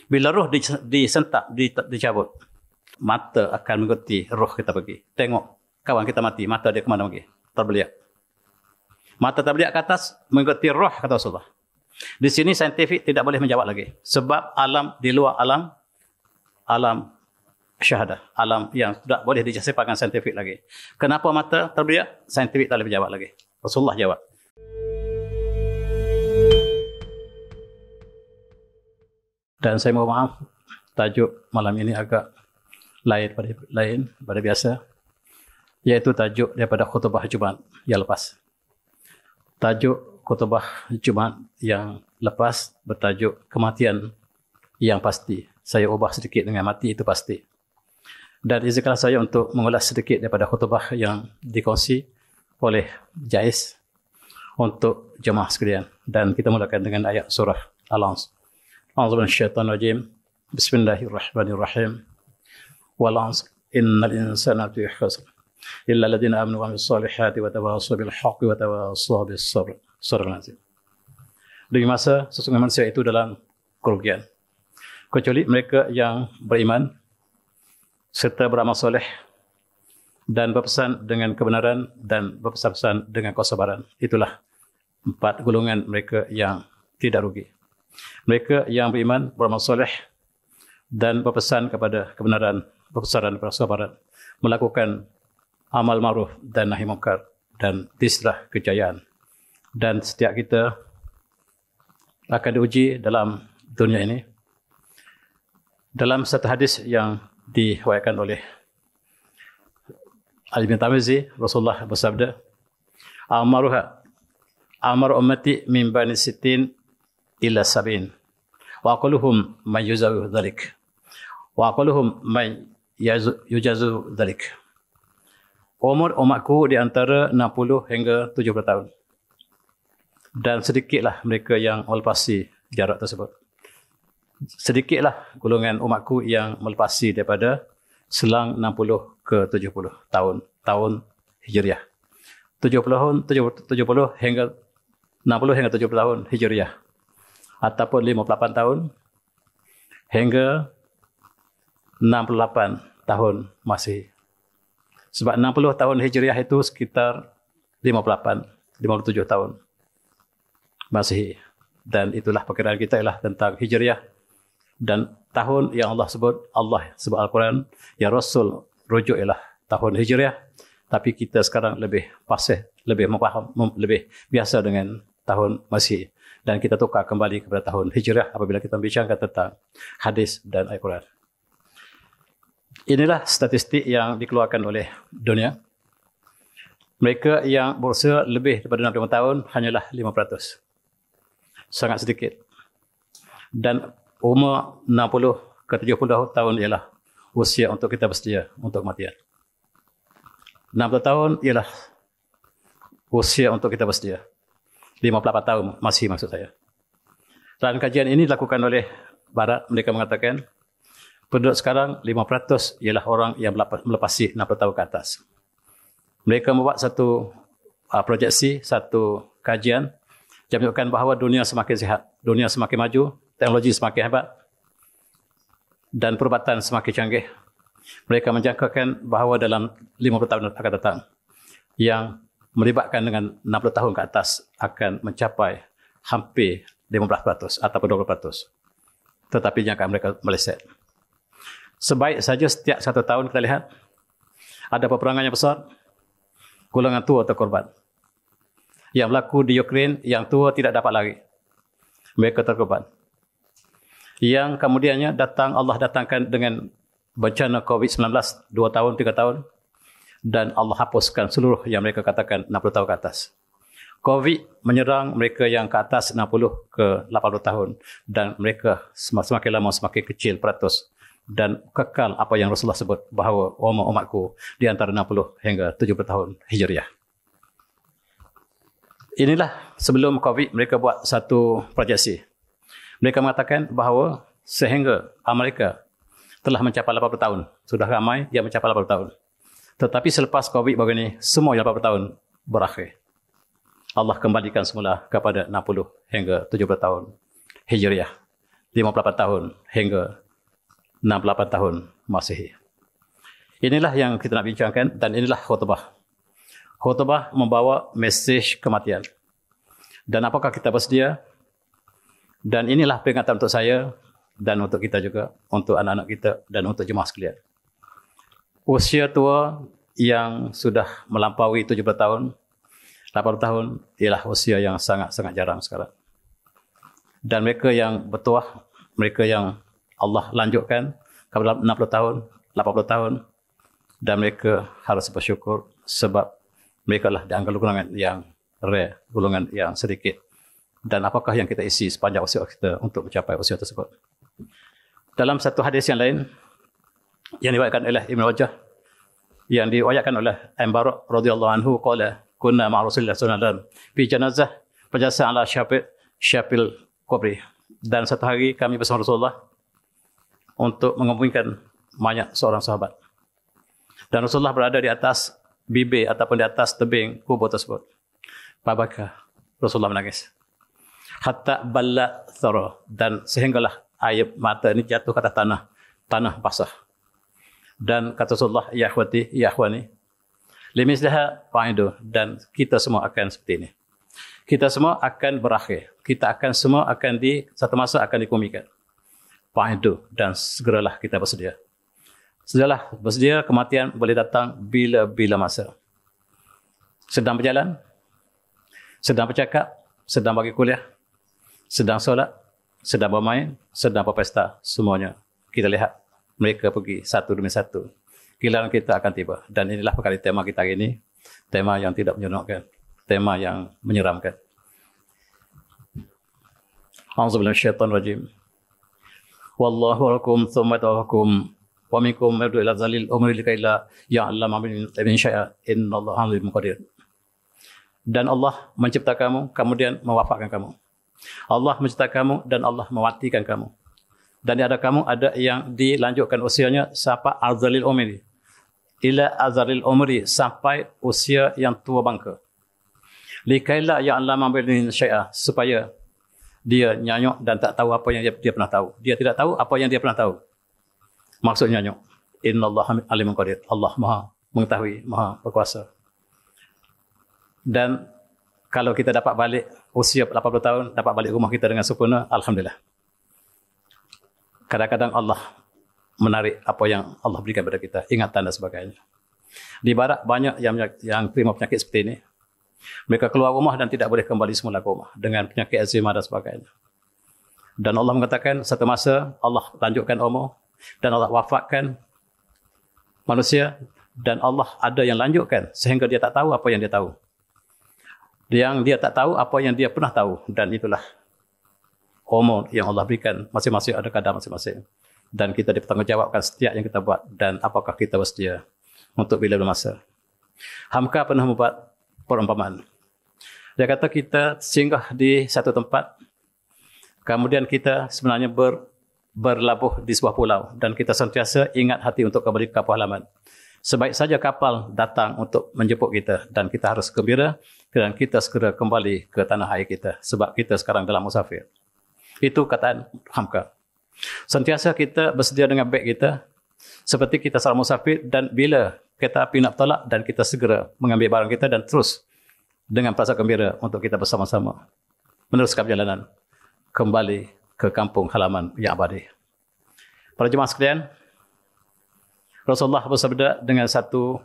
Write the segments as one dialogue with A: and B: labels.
A: Bila roh disentak, dicabut, mata akan mengikuti roh kita pergi. Tengok kawan kita mati, mata dia ke mana pergi? Terbeliak. Mata terbeliak ke atas, mengikuti roh, kata Rasulullah. Di sini saintifik tidak boleh menjawab lagi. Sebab alam di luar alam syahadah, alam yang tidak boleh dijasipakan saintifik lagi. Kenapa mata terbeliak? Saintifik tak boleh menjawab lagi. Rasulullah jawab. Dan saya mohon maaf, tajuk malam ini agak lain pada biasa, iaitu tajuk daripada khutbah Jumaat yang lepas. Tajuk khutbah Jumaat yang lepas bertajuk kematian yang pasti. Saya ubah sedikit dengan mati itu pasti. Dan izinkanlah saya untuk mengulas sedikit daripada khutbah yang dikongsi oleh Jais untuk jemaah sekalian. Dan kita mulakan dengan ayat surah Al-Asr. A'udzu minasyaitonir rajim. Bismillahirrahmanirrahim. Wal 'asr innal insana lafi khusr illa alladziina aamanu wa 'amilus solihati wa tawassaw bil haqqi wa tawassaw bis sabr. Surah Al-Azim. Demi masa sesungguhnya manusia itu dalam kerugian, kecuali mereka yang beriman serta beramal soleh dan berpesan dengan kebenaran dan berpesan dengan kesabaran. Itulah 4 golongan mereka yang tidak rugi. Mereka yang beriman, beramal soleh dan berpesan kepada kebenaran, berpesan kepada kesabaran, melakukan amal ma'ruf dan nahi munkar, dan disitulah kejayaan. Dan setiap kita akan diuji dalam dunia ini. Dalam satu hadis yang diriwayatkan oleh Ali bin Tirmizi, Rasulullah bersabda, Amar ummati min bani sittin ila sab'in wa aqalluhum man yujazu dhalik wa aqalluhum man yujazu dhalik. Umur umatku di antara 60 hingga 70 tahun. Dan sedikitlah mereka yang melepasi jarak tersebut. Sedikitlah golongan umatku yang melepasi daripada selang 60 ke 70 tahun Hijriah. 70 hingga 60 hingga 70 tahun Hijriah. Ataupun 58 tahun hingga 68 tahun Masehi. Sebab 60 tahun Hijriah itu sekitar 57 tahun Masehi. Dan itulah perkiraan kita ialah tentang Hijriah. Dan tahun yang Allah sebut Al-Quran, yang Rasul rujuk ialah tahun Hijriah. Tapi kita sekarang lebih fasih, lebih memfaham, lebih biasa dengan tahun Masehi. Dan kita tukar kembali kepada tahun Hijriah apabila kita bincangkan tentang hadis dan Al-Quran. Inilah statistik yang dikeluarkan oleh dunia. Mereka yang berusia lebih daripada 65 tahun hanyalah 5%. Sangat sedikit. Dan umur 60 ke 70 tahun ialah usia untuk kita bersedia untuk kematian. 60 tahun ialah usia untuk kita bersedia. 58 tahun masih maksud saya. Dan kajian ini dilakukan oleh Barat. Mereka mengatakan penduduk sekarang 5% ialah orang yang melepasi 60 tahun ke atas. Mereka membuat satu proyeksi, satu kajian yang menunjukkan bahawa dunia semakin sihat, dunia semakin maju, teknologi semakin hebat dan perubatan semakin canggih. Mereka menjangkakan bahawa dalam 50 tahun akan datang yang melibatkan dengan 60 tahun ke atas akan mencapai hampir 15% ataupun 20%. Tetapi jangkaan mereka meleset. Sebaik saja setiap 1 tahun kita lihat ada peperangan yang besar, golongan tua terkorban. Yang berlaku di Ukraine, yang tua tidak dapat lari. Mereka terkorban. Yang kemudiannya Allah datangkan dengan bencana COVID-19 2 tahun, 3 tahun. Dan Allah hapuskan seluruh yang mereka katakan 60 tahun ke atas. COVID menyerang mereka yang ke atas 60 ke 80 tahun. Dan mereka semakin lama semakin kecil peratus. Dan kekal apa yang Rasulullah sebut bahawa umatku di antara 60 hingga 70 tahun Hijriah. Inilah sebelum COVID mereka buat satu proyeksi. Mereka mengatakan bahawa sehingga Amerika telah mencapai 80 tahun. Sudah ramai yang mencapai 80 tahun. Tetapi selepas COVID baru ini, semua yang 80 tahun berakhir. Allah kembalikan semula kepada 60 hingga 70 tahun Hijriah. 58 tahun hingga 68 tahun Masihi. Inilah yang kita nak bincangkan dan inilah khutbah. Khutbah membawa mesej kematian. Dan apakah kita bersedia? Dan inilah peringatan untuk saya dan untuk kita juga, untuk anak-anak kita dan untuk jemaah sekalian. Usia tua yang sudah melampaui 70 tahun, 80 tahun ialah usia yang sangat-sangat jarang sekarang. Dan mereka yang bertuah, mereka yang Allah lanjutkan kepada 60 tahun, 80 tahun, dan mereka harus bersyukur sebab mereka lah dianggap golongan yang rare, golongan yang sedikit. Dan apakah yang kita isi sepanjang usia kita untuk mencapai usia tersebut? Dalam satu hadis yang lain, yang diriwayatkan oleh Ibn Rajah, yang diriwayatkan oleh Barak radhiyallahu anhu, qala kunna ma'a Rasulillah sallallahu alaihi wasallam fi janazah fajasa ala syapil qabri. Dan satu hari kami bersama Rasulullah untuk mengumpulkan mayat seorang sahabat. Dan Rasulullah berada di atas bibir ataupun di atas tebing kubur tersebut. Pabaka Rasulullah menangis. Hatta balla thara, dan sehinggalah air mata ini jatuh ke atas tanah basah. Dan kata Rasulullah, ya akhwati, ya akhwani, limislah fa'idu, dan kita semua akan seperti ini. Kita semua akan berakhir. Kita akan semua akan satu masa akan dikumikan. Fa'idu, dan segeralah kita bersedia. Sudahlah bersedia, kematian boleh datang bila-bila masa. Sedang berjalan, sedang bercakap, sedang bagi kuliah, sedang solat, sedang bermain, sedang berpesta, semuanya kita lihat mereka pergi satu demi satu. Giliran kita akan tiba. Dan inilah perkara tema kita hari ini, tema yang tidak menyeronokkan, tema yang menyeramkan. A'udzubillahi minasyaitonir rajim. Wallahu lakum tsumma tawakum wa minkum yadu ila zalil umri likaila ya'lam min syai'a innallaha alimul qadir. Dan Allah mencipta kamu, kemudian mewafatkan kamu. Allah mencipta kamu dan Allah mematikan kamu. Dan ada kamu ada yang dilanjutkan usianya sampai azalil umri. Ila azalil umri, sampai usia yang tua bangka. Likaila ya'lam min syai'a, supaya dia nyanyuk dan tak tahu apa yang dia pernah tahu. Dia tidak tahu apa yang dia pernah tahu. Maksudnya nyanyuk. Innallaha alimul qadir. Allah Maha mengetahui, Maha berkuasa. Dan kalau kita dapat balik usia 80 tahun, dapat balik rumah kita dengan sempurna, alhamdulillah. Kadang-kadang Allah menarik apa yang Allah berikan kepada kita, ingatan dan sebagainya. Di barat banyak yang terima penyakit seperti ini. Mereka keluar rumah dan tidak boleh kembali semula ke rumah dengan penyakit eczema dan sebagainya. Dan Allah mengatakan satu masa Allah lanjutkan umur dan Allah wafatkan manusia, dan Allah ada yang lanjutkan sehingga dia tak tahu apa yang dia tahu. Yang dia tak tahu apa yang dia pernah tahu, dan itulah umur yang Allah berikan, masing-masing ada kadar masing-masing. Dan kita dipertanggungjawabkan setiap yang kita buat, dan apakah kita bersedia untuk bila masa. Hamka pernah membuat perumpamaan. Dia kata kita singgah di satu tempat, kemudian kita sebenarnya berlabuh di sebuah pulau, dan kita sentiasa ingat hati untuk kembali ke kampung halaman. Sebaik saja kapal datang untuk menjemput kita, dan kita harus gembira dan kita segera kembali ke tanah air kita, sebab kita sekarang dalam musafir. Itu kataan Hamka. Sentiasa kita bersedia dengan beg kita seperti kita seorang musafir, dan bila kereta api nak bertolak, dan kita segera mengambil barang kita dan terus dengan perasaan gembira untuk kita bersama-sama meneruskan perjalanan kembali ke kampung halaman yang abadi. Para jemaah sekalian, Rasulullah bersabda dengan satu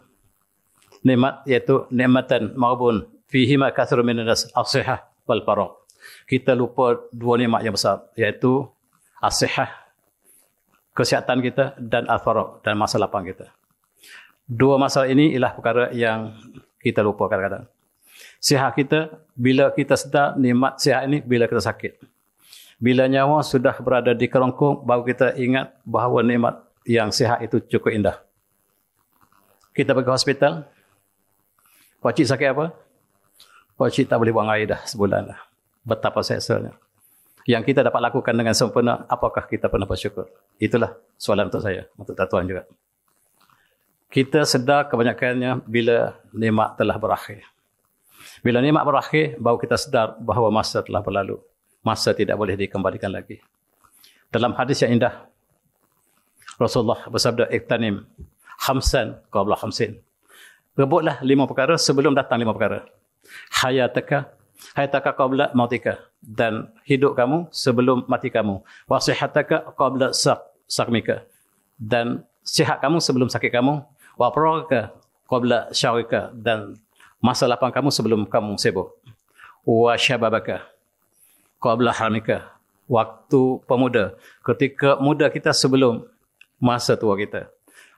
A: nikmat, iaitu nikmatan maghbun fihi ma katsirun min as-sihah wal faragh. Kita lupa dua nikmat yang besar, iaitu as-sihah, kesihatan kita, dan al-faragh, dan masa lapang kita. Dua masalah ini ialah perkara yang kita lupa kadang-kadang. Sihat kita, bila kita sedar nikmat sihat ini bila kita sakit. Bila nyawa sudah berada di kerongkong, baru kita ingat bahawa nikmat yang sihat itu cukup indah. Kita pergi hospital, pakcik sakit apa? Pakcik tak boleh buang air dah sebulan dah. Betapa seksanya. Yang kita dapat lakukan dengan sempurna, apakah kita pernah bersyukur? Itulah soalan untuk saya, untuk tuan juga. Kita sedar kebanyakannya bila nikmat telah berakhir. Bila nikmat berakhir, baru kita sedar bahawa masa telah berlalu. Masa tidak boleh dikembalikan lagi. Dalam hadis yang indah, Rasulullah bersabda, "Iktanim khamsan qabla khamsin." Rebutlah 5 perkara sebelum datang 5 perkara. Hayataka qabla mautika, dan hidup kamu sebelum mati kamu. Wa sihataka qabla saqmika, dan sihat kamu sebelum sakit kamu. Wa faragaka qabla syarika, dan masa lapang kamu sebelum kamu sibuk. Wa syababaka qabla haramika, waktu pemuda, ketika muda kita sebelum masa tua kita.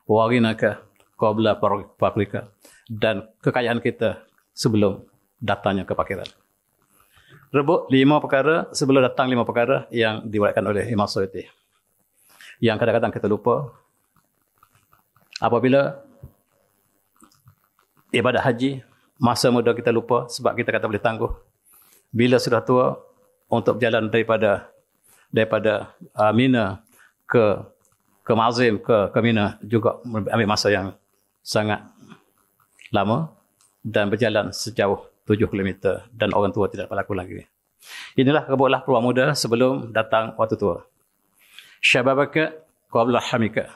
A: Wa ghinaka qabla fakrika, dan kekayaan kita sebelum datangnya kefakiran. Rebut 5 perkara sebelum datang 5 perkara yang diwakilkan oleh Imam Suyuti, yang kadang-kadang kita lupa. Apabila ibadah haji, masa muda kita lupa sebab kita kata boleh tangguh. Bila sudah tua, untuk berjalan daripada Mina ke Mazim, ke Mina, juga ambil masa yang sangat lama dan berjalan sejauh 7 km, dan orang tua tidak dapat laku lagi. Inilah rebutlah peluang muda sebelum datang waktu tua. Syababaka qabla hamika,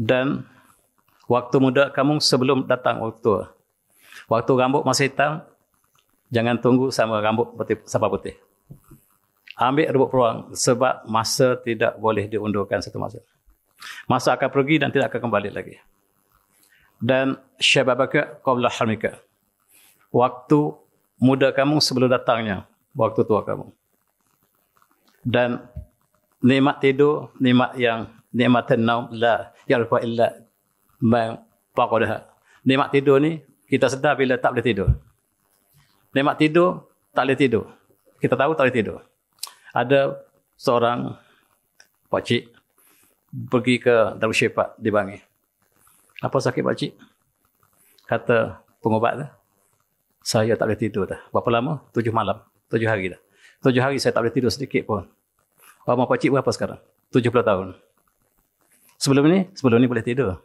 A: dan waktu muda kamu sebelum datang waktu tua. Waktu rambut masih hitam, jangan tunggu sama rambut sampai putih. Ambil rebut peluang, sebab masa tidak boleh diundurkan satu masa. Masa akan pergi dan tidak akan kembali lagi. Dan syababaka qabla hamika, waktu muda kamu sebelum datangnya waktu tua kamu. Dan nikmat tidur, nikmatan naum la yarfa illa ma faqadaha. Nikmat tidur ni kita sedar bila tak boleh tidur. Nikmat tidur, tak boleh tidur. Kita tahu tak boleh tidur. Ada seorang pakcik pergi ke Darul Syifa di Bangi. Apa sakit pakcik? Kata pengubat tu, saya tak boleh tidur dah. Berapa lama? 7 malam. 7 hari dah. 7 hari saya tak boleh tidur sedikit pun. Umur pakcik berapa sekarang? 70 tahun. Sebelum ni boleh tidur.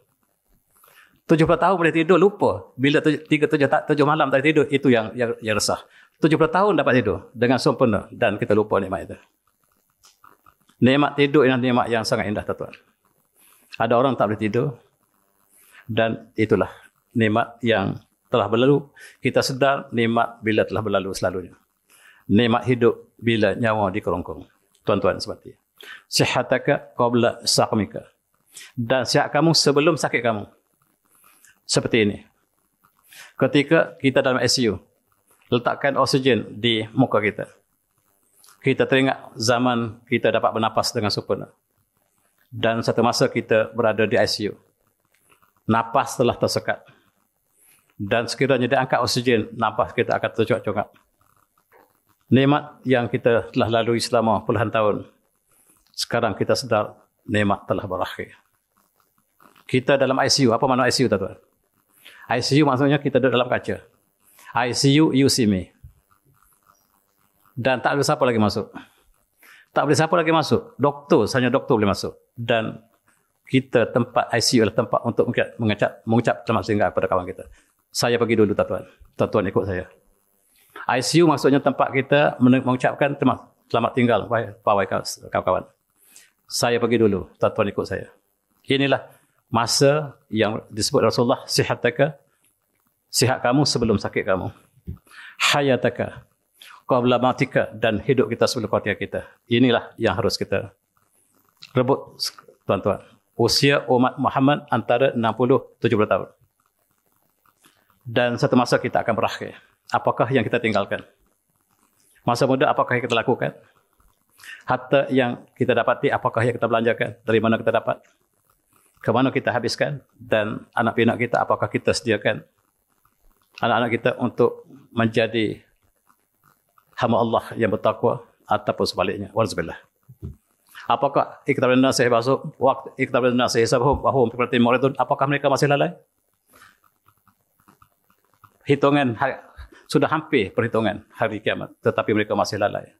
A: 70 tahun boleh tidur, lupa. Bila 7 malam tak boleh tidur, itu yang resah. 70 tahun dapat tidur dengan sempurna, dan kita lupa nikmat itu. Nikmat tidur ialah nikmat yang sangat indah, tuan-tuan. Ada orang tak boleh tidur, dan itulah nikmat yang telah berlalu. Kita sedar nikmat bila telah berlalu selalunya. Nikmat hidup bila nyawa dikerongkong. Tuan-tuan seperti sihataka qabla saqmika, dan sihat kamu sebelum sakit kamu. Seperti ini. Ketika kita dalam ICU, letakkan oksigen di muka kita. Kita teringat zaman kita dapat bernapas dengan sempurna. Dan satu masa kita berada di ICU. Napas telah tersekat. Dan sekiranya diangkat oksigen, napas kita akan tercongkak-congkak. Nikmat yang kita telah lalui selama puluhan tahun, sekarang kita sedar nikmat telah berakhir. Kita dalam ICU. Apa makna ICU, tuan-tuan? ICU maksudnya kita duduk dalam kaca. ICU, you see me. Dan tak boleh siapa lagi masuk. Tak boleh siapa lagi masuk. Doktor, hanya doktor boleh masuk. Dan kita, tempat ICU adalah tempat untuk mengucap selamat singgah kepada kawan kita. Saya pergi dulu, tuan-tuan. Tuan-tuan ikut saya. ICU maksudnya tempat kita mengucapkan selamat tinggal, pawai kawan-kawan. Saya pergi dulu, tuan-tuan ikut saya. Inilah masa yang disebut Rasulullah, sihataka, sihat kamu sebelum sakit kamu. Hayataka qabla mautika, dan hidup kita sebelum kematian kita. Inilah yang harus kita rebut, tuan-tuan. Usia umat Muhammad antara 60-70 tahun. Dan satu masa kita akan berakhir. Apakah yang kita tinggalkan? Masa muda, apakah yang kita lakukan? Harta yang kita dapati, apakah yang kita belanjakan? Dari mana kita dapat? Ke mana kita habiskan? Dan anak pinak kita, apakah kita sediakan anak-anak kita untuk menjadi hamba Allah yang bertakwa, ataupun sebaliknya? Walhamdulillah. Apakah iqtarabun nas hisabahum waqt iqtarabun nas hisabahum wa hum fi ghaflatin mu'ridun? Apakah mereka masih lalai? Hitungan sudah hampir perhitungan hari kiamat, tetapi mereka masih lalai.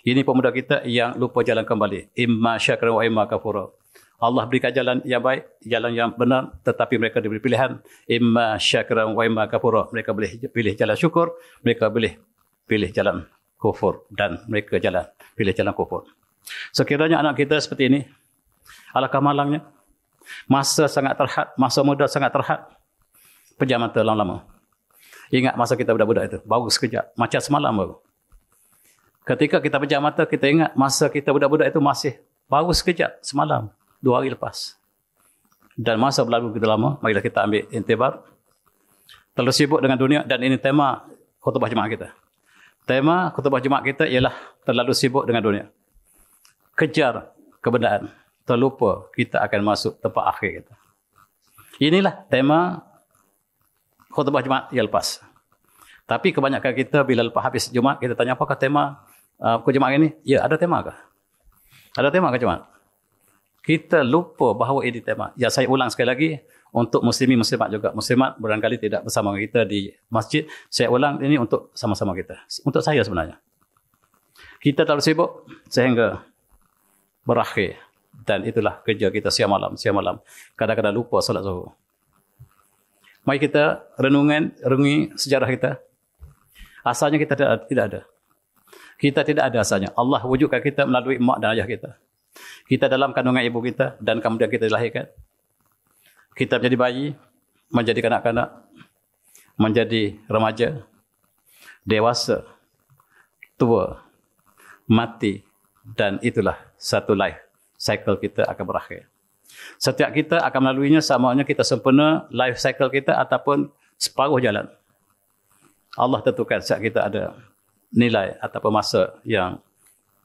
A: Ini pemuda kita yang lupa jalan kembali. Imma syakiran wa imma kafura. Allah berikan jalan yang baik, jalan yang benar, tetapi mereka diberi pilihan. Imma syakiran wa imma kafura. Mereka boleh pilih jalan syukur, mereka boleh pilih jalan kufur, dan mereka pilih jalan kufur. Sekiranya anak kita seperti ini, alangkah malangnya. Masa sangat terhad, masa muda sangat terhad. Pejam mata lama-lama. Ingat masa kita budak-budak itu, baru sekejap, macam semalam baru. Ketika kita pejam mata, kita ingat masa kita budak-budak itu masih baru sekejap, semalam, 2 hari lepas. Dan masa berlalu begitu lama, marilah kita ambil intibar. Terlalu sibuk dengan dunia, dan ini tema khutbah Jumaat kita. Tema khutbah Jumaat kita ialah terlalu sibuk dengan dunia. Kejar kebendaan, terlupa kita akan masuk tempat akhir kita. Inilah tema khutbah Jumaat yang lepas. Tapi kebanyakan kita bila lepas habis Jumaat, kita tanya apakah tema Jumaat ini? Ya, ada tema kah? Ada tema ke Jumaat? Kita lupa bahawa ini tema. Ya, saya ulang sekali lagi untuk muslimat juga. Muslimat barangkali tidak bersama kita di masjid. Saya ulang ini untuk sama-sama kita. Untuk saya sebenarnya. Kita terlalu sibuk sehingga berakhir. Dan itulah kerja kita siang malam. Kadang-kadang lupa solat zuhur. Mari kita renungi sejarah kita. Asalnya kita tidak ada. Kita tidak ada asalnya. Allah wujudkan kita melalui mak dan ayah kita. Kita dalam kandungan ibu kita dan kemudian kita dilahirkan. Kita menjadi bayi, menjadi kanak-kanak, menjadi remaja, dewasa, tua, mati, dan itulah satu life cycle kita akan berakhir. Setiap kita akan melaluinya, samanya kita sempurna life cycle kita ataupun separuh jalan. Allah tentukan setiap kita ada nilai ataupun masa yang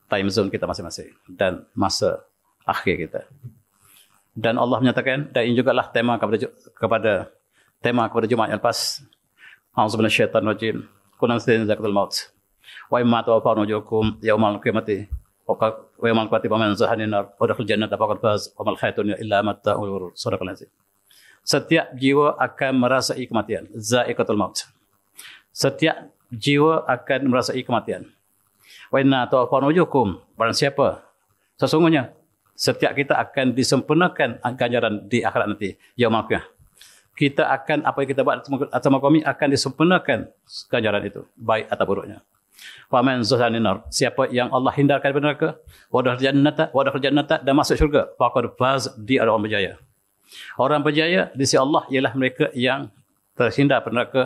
A: time zone kita masing-masing dan masa akhir kita. Dan Allah menyatakan, dan ini jugalah tema kepada Jumaat yang lepas. A'udzubillahi minasyaitanir rajim. Qul anzalna zakatul maut. Wa imma tawaffawna ujukum yaumal qiyamati wa yaumal qiyamati faman zahanin nar wa dakhal jannata faqad faz wa mal hayatud illa mata'ul ghurur. Sadaqal azim. Setiap jiwa akan merasai kematian. Za'iqatul maut. Setiap jiwa akan merasai kematian. Wa inna tawaffawna ujukum. Barang siapa? Sesungguhnya setiap kita akan disempurnakan ganjaran di akhirat nanti. Yaumul qiyamah. Kita akan, apa yang kita buat atau kami akan disempurnakan ganjaran itu. Baik atau buruknya. Faman zuhzanin nar. Siapa yang Allah hindarkan dari neraka. Wadahul jannata dan masuk syurga. Faqad faz, dia adalah orang berjaya. Orang berjaya di sisi Allah ialah mereka yang terhindar dari neraka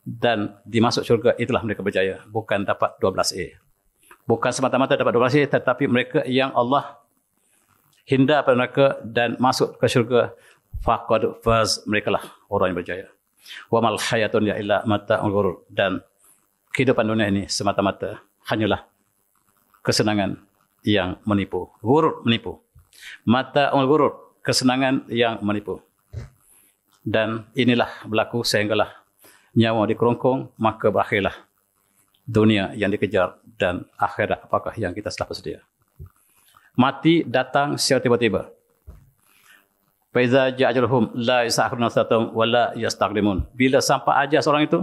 A: dan dimasuk syurga. Itulah mereka berjaya. Bukan dapat 12A. Bukan semata-mata dapat 12A, tetapi mereka yang Allah hindar pada neraka dan masuk ke syurga, faqad faz, merekalah orang yang berjaya. Wa mal hayatun illa mata'ul ghurur. Dan kehidupan dunia ini semata-mata hanyalah kesenangan yang menipu. Ghurur, menipu. Mata'ul ghurur, kesenangan yang menipu. Dan inilah berlaku sehinggalah nyawa dikerongkong, maka berakhirlah dunia yang dikejar dan akhirat apakah yang kita telah bersedia. Mati datang secara tiba-tiba. Fa iza ja'a ajaluhum la yasta'khiruna sa'atan wa la yastaqdimun. Bila sampai ajal seorang itu,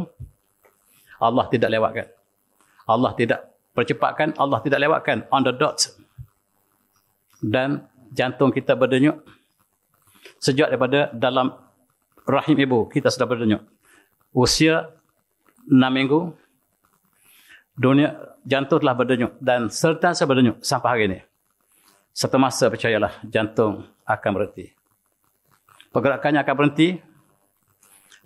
A: Allah tidak lewatkan. Allah tidak percepatkan, Allah tidak lewatkan on the dot. Dan jantung kita berdenyut sejak daripada dalam rahim ibu kita sudah berdenyut. Usia 6 minggu dunia jantung telah berdenyut dan serta berdenyut sampai hari ini. Satu masa percayalah jantung akan berhenti. Pergerakannya akan berhenti.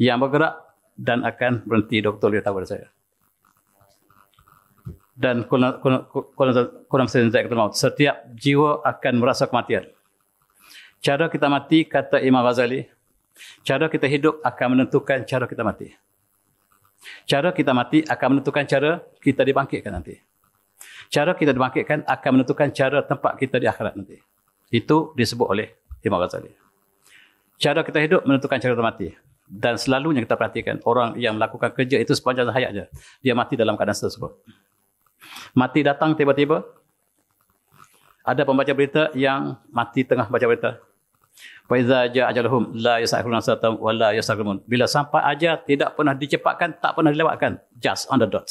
A: Yang bergerak dan akan berhenti. Doktor dia tahu pada saya. Dan setiap jiwa akan merasa kematian. Cara kita mati, kata Imam Ghazali, cara kita hidup akan menentukan cara kita mati. Cara kita mati akan menentukan cara kita dibangkitkan nanti. Cara kita dibangkitkan akan menentukan cara tempat kita di akhirat nanti. Itu disebut oleh Imam Ghazali. Cara kita hidup menentukan cara kita mati. Dan selalunya kita perhatikan orang yang melakukan kerja itu sepanjang hayatnya. Dia mati dalam keadaan tersebut. Mati datang tiba-tiba. Ada pembaca berita yang mati tengah baca berita. Fa iza ja'a ajaluhum la yasta'khiruna sa'atan wa la yastaqdimun. Bila sampai ajal tidak pernah dicepatkan, tak pernah dilewatkan. Just on the dot.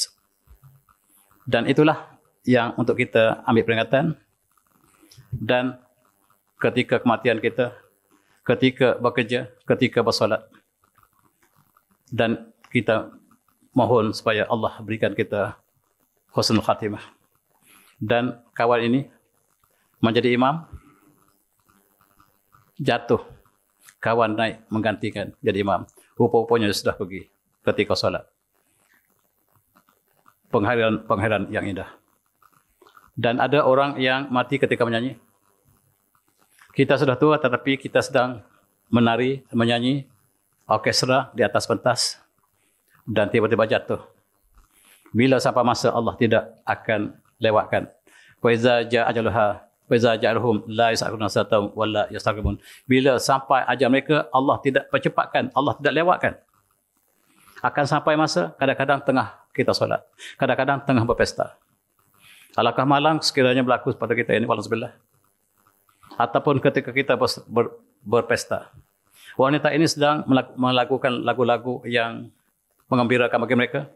A: Dan itulah yang untuk kita ambil peringatan. Dan ketika kematian kita, ketika bekerja, ketika bersolat, dan kita mohon supaya Allah berikan kita husnul khatimah. Dan kawan ini menjadi imam, jatuh, kawan naik menggantikan jadi imam. Rupa-rupanya dia sudah pergi ketika solat. Penghayatan yang indah. Dan ada orang yang mati ketika menyanyi. Kita sudah tua tetapi kita sedang menari, menyanyi, orkestra di atas pentas dan tiba-tiba jatuh. Bila sampai masa Allah tidak akan lewatkan. Wa iza jaa ajaluha wa iza ja'alhum la yas'aluna satam wa la yastaqibun. Bila sampai ajal mereka Allah tidak percepatkan, Allah tidak lewatkan. Akan sampai masa kadang-kadang tengah kita solat, kadang-kadang tengah berpesta. Alangkah malang sekiranya berlaku pada kita ini, walhamdulillah. Ataupun ketika kita berpesta. Wanita ini sedang melakukan lagu-lagu yang mengembirakan bagi mereka.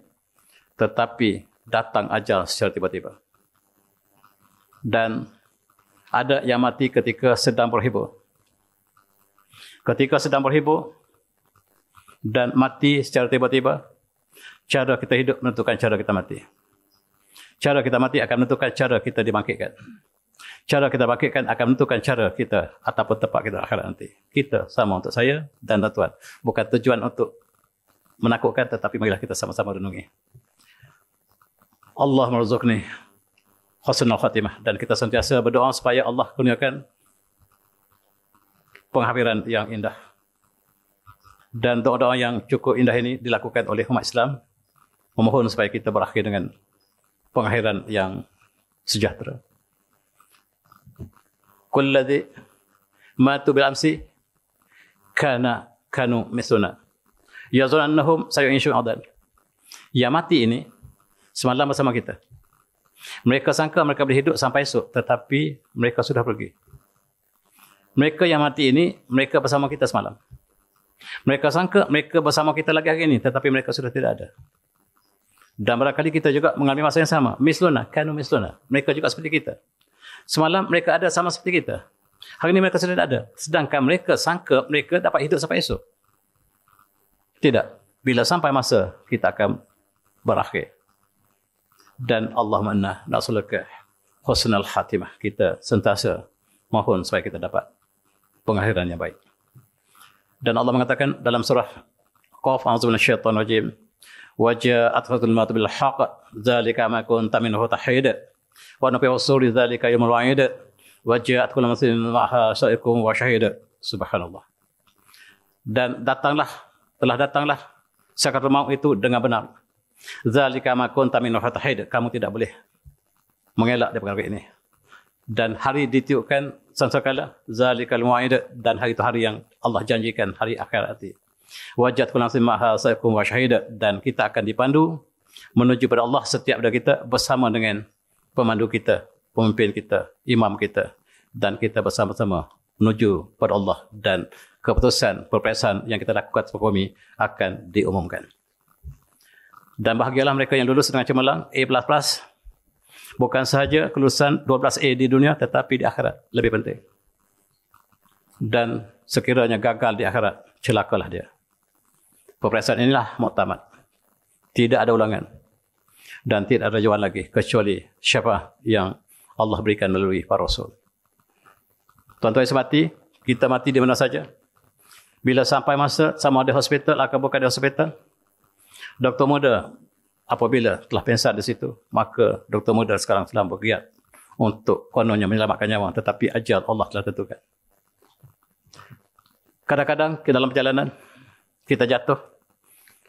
A: Tetapi datang ajal secara tiba-tiba. Dan ada yang mati ketika sedang berhibur. Ketika sedang berhibur dan mati secara tiba-tiba, cara kita hidup menentukan cara kita mati. Cara kita mati akan menentukan cara kita dibangkitkan. Cara kita bangkitkan akan menentukan cara kita ataupun tempat kita akhirat nanti. Kita sama untuk saya dan Tuhan. Bukan tujuan untuk menakutkan, tetapi marilah kita sama-sama renungi. Allah merzukni husnul khatimah. Dan kita sentiasa berdoa supaya Allah kurniakan penghabiran yang indah. Dan doa-doa yang cukup indah ini dilakukan oleh umat Islam. Memohon supaya kita berakhir dengan pengakhiran yang sejahtera. Kulladhi matu bil amsi kanu misluna. Yazunannahum sayu'ishu adan. Yang mati ini semalam bersama kita. Mereka sangka mereka boleh hidup sampai esok, tetapi mereka sudah pergi. Mereka yang mati ini, mereka bersama kita semalam. Mereka sangka mereka bersama kita lagi hari ini, tetapi mereka sudah tidak ada. Dan barangkali kita juga mengalami masa yang sama. Misluna, kanu misluna. Mereka juga seperti kita. Semalam mereka ada sama seperti kita. Hari ini mereka sudah tidak ada. Sedangkan mereka sangka mereka dapat hidup sampai esok. Tidak. Bila sampai masa, kita akan berakhir. Dan Allahumma inna nas'aluka husnal khatimah. Kita sentiasa mohon supaya kita dapat pengakhiran yang baik. Dan Allah mengatakan dalam surah Qaf, a'udzu minasyaitonir rajim. Wa ja'at fatul maut bil haqq dzalika ma kunta minhu tahid. Wa nabi usuli dzalika yaumul wa'id. Wa ja'at kullu nafsin ma'aha sa'iqum wa shahid. Subhanallah. Dan telah datanglah sakaratul maut itu dengan benar. Dzalika ma kunta minhu tahid. Kamu tidak boleh mengelak daripada perkara ini. Dan hari ditiupkan sangkala zalikal wa'id, dan hari itu hari yang Allah janjikan, hari akhirat nanti. Wajat kullu nafsin ma'aha sa'iqum wa shahid. Dan kita akan dipandu menuju pada Allah setiap dari kita bersama dengan pemandu kita, pemimpin kita, imam kita, dan kita bersama-sama menuju pada Allah, dan keputusan perpisahan yang kita lakukan sebagai kami akan diumumkan. Dan bahagialah mereka yang lulus dengan cemerlang A++, bukan sahaja kelulusan 12A di dunia, tetapi di akhirat lebih penting. Dan sekiranya gagal di akhirat, celakalah dia. Peperiksaan inilah muktamad. Tidak ada ulangan. Dan tidak ada jawaban lagi kecuali syafaat yang Allah berikan melalui para rasul. Tuan-tuan yang semati, kita mati di mana saja. Bila sampai masa sama ada hospital atau bukan di hospital, doktor muda apabila telah pensiun di situ, maka doktor muda sekarang sedang bergiat untuk kononnya menyelamatkan nyawa, tetapi ajal Allah telah tentukan. Kadang-kadang ke dalam perjalanan kita jatuh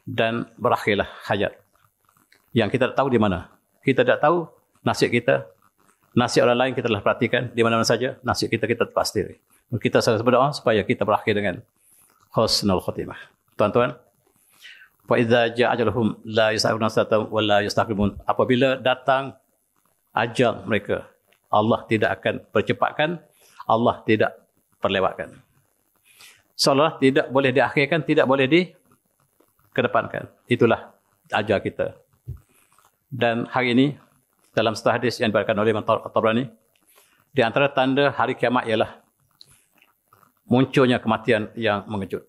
A: dan berakhirlah hayat. Yang kita tak tahu di mana. Kita tak tahu nasib kita, nasib orang lain kita telah perhatikan di mana-mana saja, nasib kita pasti. Kita selalu berdoa supaya kita berakhir dengan husnul khatimah. Tuan-tuan, fa idza jaa ajaluhum la yas'aluna satam wa la yastaqdimun. Apabila datang ajal mereka, Allah tidak akan percepatkan, Allah tidak perlewatkan. Seolah tidak boleh diakhirkan, tidak boleh dikedepankan. Itulah ajal kita. Dan hari ini dalam satu hadis yang diberikan oleh Imam Tabrani, di antara tanda hari kiamat ialah munculnya kematian yang mengejut.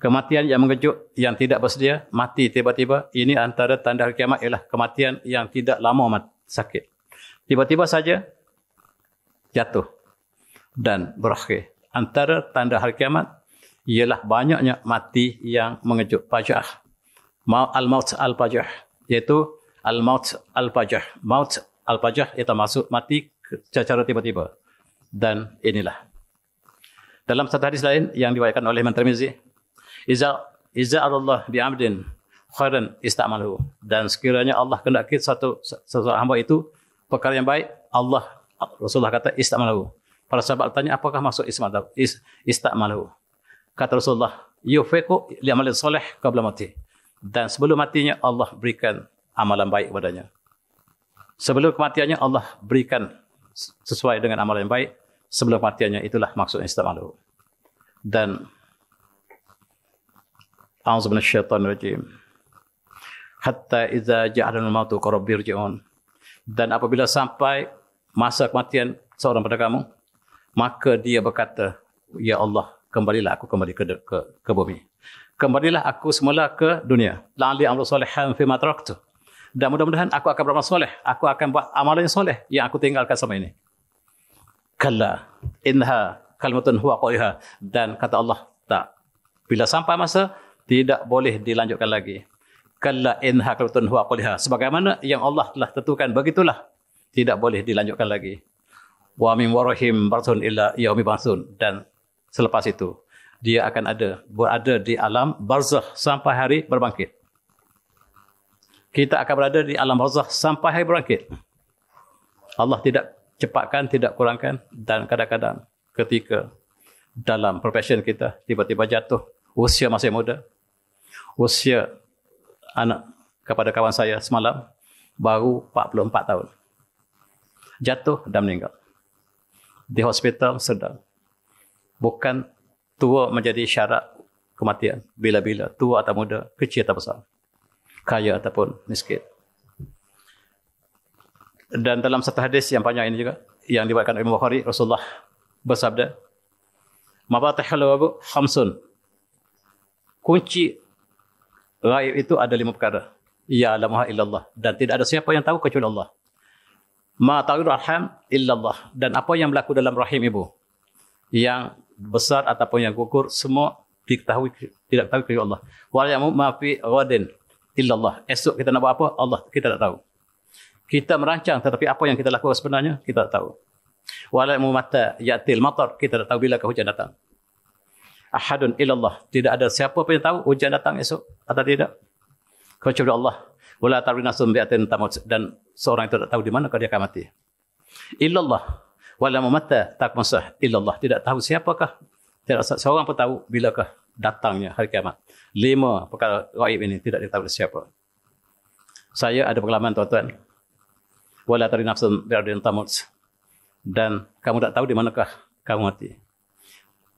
A: Kematian yang mengejut, yang tidak bersedia, mati tiba-tiba. Ini antara tanda hari kiamat ialah kematian yang tidak lama sakit. Tiba-tiba saja jatuh dan berakhir. Antara tanda hari kiamat ialah banyaknya mati yang mengejut. Faja'ah. Al-maut al-faja'ah. Iaitu al-maut al-faja'ah. Maut al-faja'ah itu maksud mati secara tiba-tiba. Dan inilah. Dalam satu hadis lain yang diriwayatkan oleh Imam Tirmizi, Iza Allah bi'amdin khairan ista'malahu. Dan sekiranya Allah kehendaki satu hamba itu perkara yang baik, Rasulullah kata ista'malahu. Para sahabat tanya, apakah maksud ista'malahu? Kata Rasulullah, yufiqu li'amalin soleh qabla mati. Dan sebelum matinya Allah berikan amalan baik padanya. Sebelum kematiannya Allah berikan sesuai dengan amalan yang baik. Sebelum kematiannya, itulah maksud ista'malahu. Dan a'udzu minasyaitonir rajim. Hatta idza ja'alul mautu qarab birji'un. Dan apabila sampai masa kematian seorang pada kamu, maka dia berkata, ya Allah, kembalilah aku kembali ke bumi. Kembalilah aku semula ke dunia. La'alli a'malu shalihan fi ma taraktu. Dan mudah-mudahan aku akan beramal soleh. Aku akan buat amalan yang soleh yang aku tinggalkan selama ini. Kalla innaha kalimatun huwa qaiha. Dan kata Allah, tak. Bila sampai masa, tidak boleh dilanjutkan lagi. Kalla innaha kalimatun huwa qaiha. Sebagaimana yang Allah telah tentukan, begitulah. Tidak boleh dilanjutkan lagi. Wa min warahim barthun illa yaumi ba'tsun. Dan selepas itu, dia akan berada di alam barzakh sampai hari berbangkit. Kita akan berada di alam barzakh sampai hari berbangkit. Allah tidak cepatkan, tidak kurangkan. Dan kadang-kadang ketika dalam profession kita tiba-tiba jatuh, usia masih muda, usia anak kepada kawan saya semalam baru 44 tahun. Jatuh dan meninggal. Di hospital sedang. Bukan tua menjadi syarat kematian. Bila-bila, tua atau muda, kecil atau besar. Kaya ataupun miskin. Dan dalam satu hadis yang panjang ini juga, yang diriwayatkan oleh Imam Bukhari, Rasulullah bersabda, Mafatihul ghaib khamsun. Kunci ghaib itu ada 5 perkara. Ya alamuha illallah. Dan tidak ada siapa yang tahu kecuali Allah. Ma ta'udu arham illallah. Dan apa yang berlaku dalam rahim ibu, yang besar ataupun yang gugur, semua diketahui, tidak tahu kecuali Allah. Wa ya'lamu ma fi ghadin illallah. Esok kita nak buat apa, Allah kita tak tahu. Kita merancang, tetapi apa yang kita lakukan sebenarnya, kita tak tahu. Wa ya'lamu mata ya'til matar. Kita tak tahu bila hujan datang. Ahadun illallah. Tidak ada siapa pun yang tahu hujan datang esok atau tidak, kecuali Allah. Wala ta'lamu nafsun bi'atin tamut. Dan seorang itu tak tahu di mana dia akan mati. Illallah. Wala mata takmasah illallah. Tidak tahu siapakah. Tidak seorang pun tahu bilakah datangnya hari kiamat. 5 perkara gaib ini tidak diketahui siapa. Saya ada pengalaman, tuan-tuan. Wala ta'lamu nafsun bi'atin tamut. Dan kamu tak tahu di manakah kamu mati.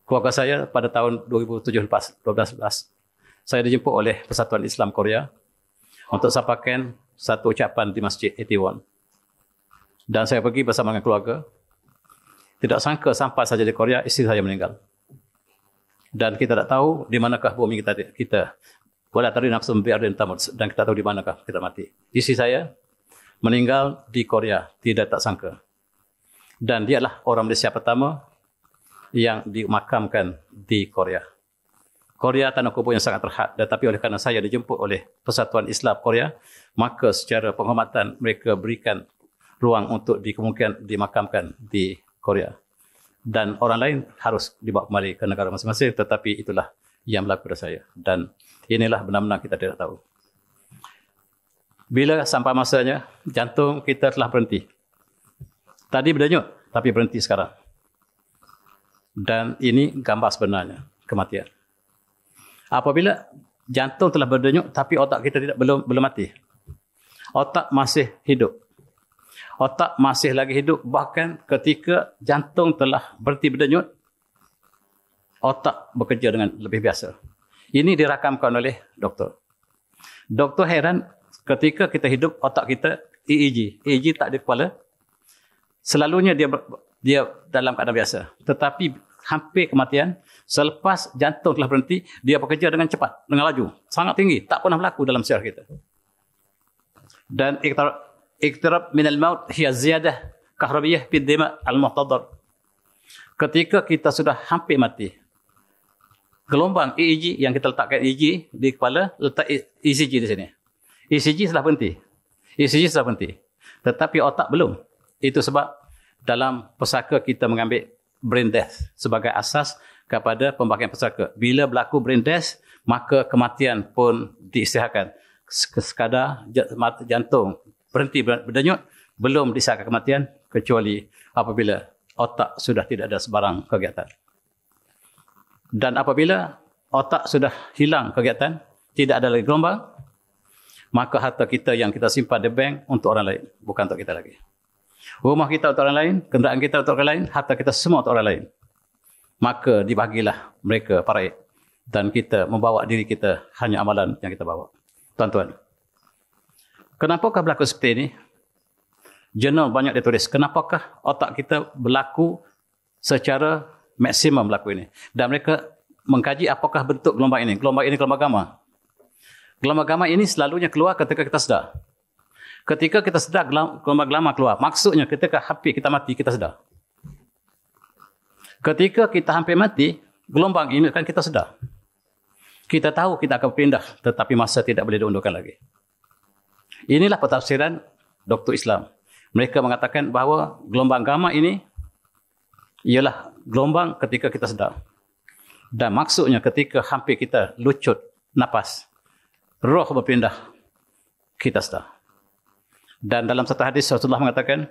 A: Keluarga saya pada tahun 2017, saya dijemput oleh Persatuan Islam Korea untuk sampaikan satu ucapan di Masjid Itaewon. Dan saya pergi bersama dengan keluarga. Tidak sangka sampai saja di Korea, isteri saya meninggal. Dan kita tak tahu di manakah bumi kita. Wala ta'lamu nafsun bi'atin tamut. Dan kita tahu di manakah kita mati. Isteri saya meninggal di Korea, tidak tak sangka. Dan dialah orang Malaysia pertama yang dimakamkan di Korea. Korea tanah kubur yang sangat terhad. Tetapi oleh kerana saya dijemput oleh Persatuan Islam Korea, maka secara penghormatan mereka berikan ruang untuk kemungkinan dimakamkan di Korea. Dan orang lain harus dibawa kembali ke negara masing-masing. Tetapi itulah yang berlaku pada saya. Dan inilah benar-benar kita tidak tahu. Bila sampai masanya, jantung kita telah berhenti. Tadi berdenyut, tapi berhenti sekarang. Dan ini gambar sebenarnya kematian. Apabila jantung telah berdenyut tapi otak kita belum mati. Otak masih hidup. Otak masih lagi hidup, bahkan ketika jantung telah berhenti berdenyut, otak bekerja dengan lebih biasa. Ini dirakamkan oleh doktor. Doktor heran ketika kita hidup, otak kita EEG tak di kepala. Selalunya dia dalam keadaan biasa. Tetapi hampir kematian, selepas jantung telah berhenti, dia bekerja dengan cepat, dengan laju, sangat tinggi, tak pernah berlaku dalam sejarah kita. Dan iktirab minal maut hiya ziyadah kahrabiyah fi dima' al-muhtadar. Ketika kita sudah hampir mati, gelombang EEG yang kita letakkan EEG di kepala, letak ECG di sini. ECG sudah berhenti. ECG sudah berhenti. Tetapi otak belum. Itu sebab dalam pesaka kita mengambil brain death sebagai asas kepada pembangkitan pesaka. Bila berlaku brain death, maka kematian pun diistirahatkan. Sekadar jantung berhenti berdenyut, belum disahkan kematian kecuali apabila otak sudah tidak ada sebarang kegiatan. Dan apabila otak sudah hilang kegiatan, tidak ada lagi gelombang, maka harta kita yang kita simpan di bank untuk orang lain, bukan untuk kita lagi. Rumah kita untuk orang lain, kenderaan kita untuk orang lain, harta kita semua untuk orang lain. Maka dibagilah mereka faraid dan kita membawa diri kita hanya amalan yang kita bawa. Tuan-tuan, kenapakah berlaku seperti ini? Jurnal banyak ditulis, kenapakah otak kita berlaku secara maksimum berlaku ini. Dan mereka mengkaji apakah bentuk gelombang ini. Gelombang ini gelombang gamma. Gelombang gamma ini selalunya keluar ketika kita sedar. Ketika kita sedar, gelombang gamma keluar. Maksudnya ketika hampir kita mati, kita sedar. Ketika kita hampir mati, gelombang ini kan kita sedar. Kita tahu kita akan pindah, tetapi masa tidak boleh diundurkan lagi. Inilah pentafsiran Doktor Islam. Mereka mengatakan bahawa gelombang gamma ini ialah gelombang ketika kita sedar. Dan maksudnya ketika hampir kita lucut napas, roh berpindah, kita sedar. Dan dalam satu hadis Rasulullah mengatakan,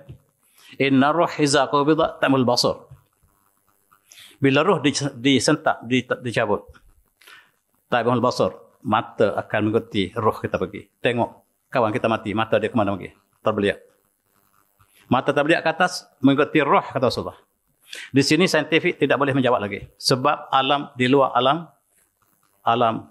A: inna roh iza qabida tamul basar. Bila roh disentak, dicabut, tamul basar, mata akan mengikuti roh kita pergi. Tengok kawan kita mati, mata dia kemana pergi? Terbeliak. Mata terbeliak ke atas, mengikuti roh, kata Rasulullah. Di sini saintifik tidak boleh menjawab lagi. Sebab alam di luar alam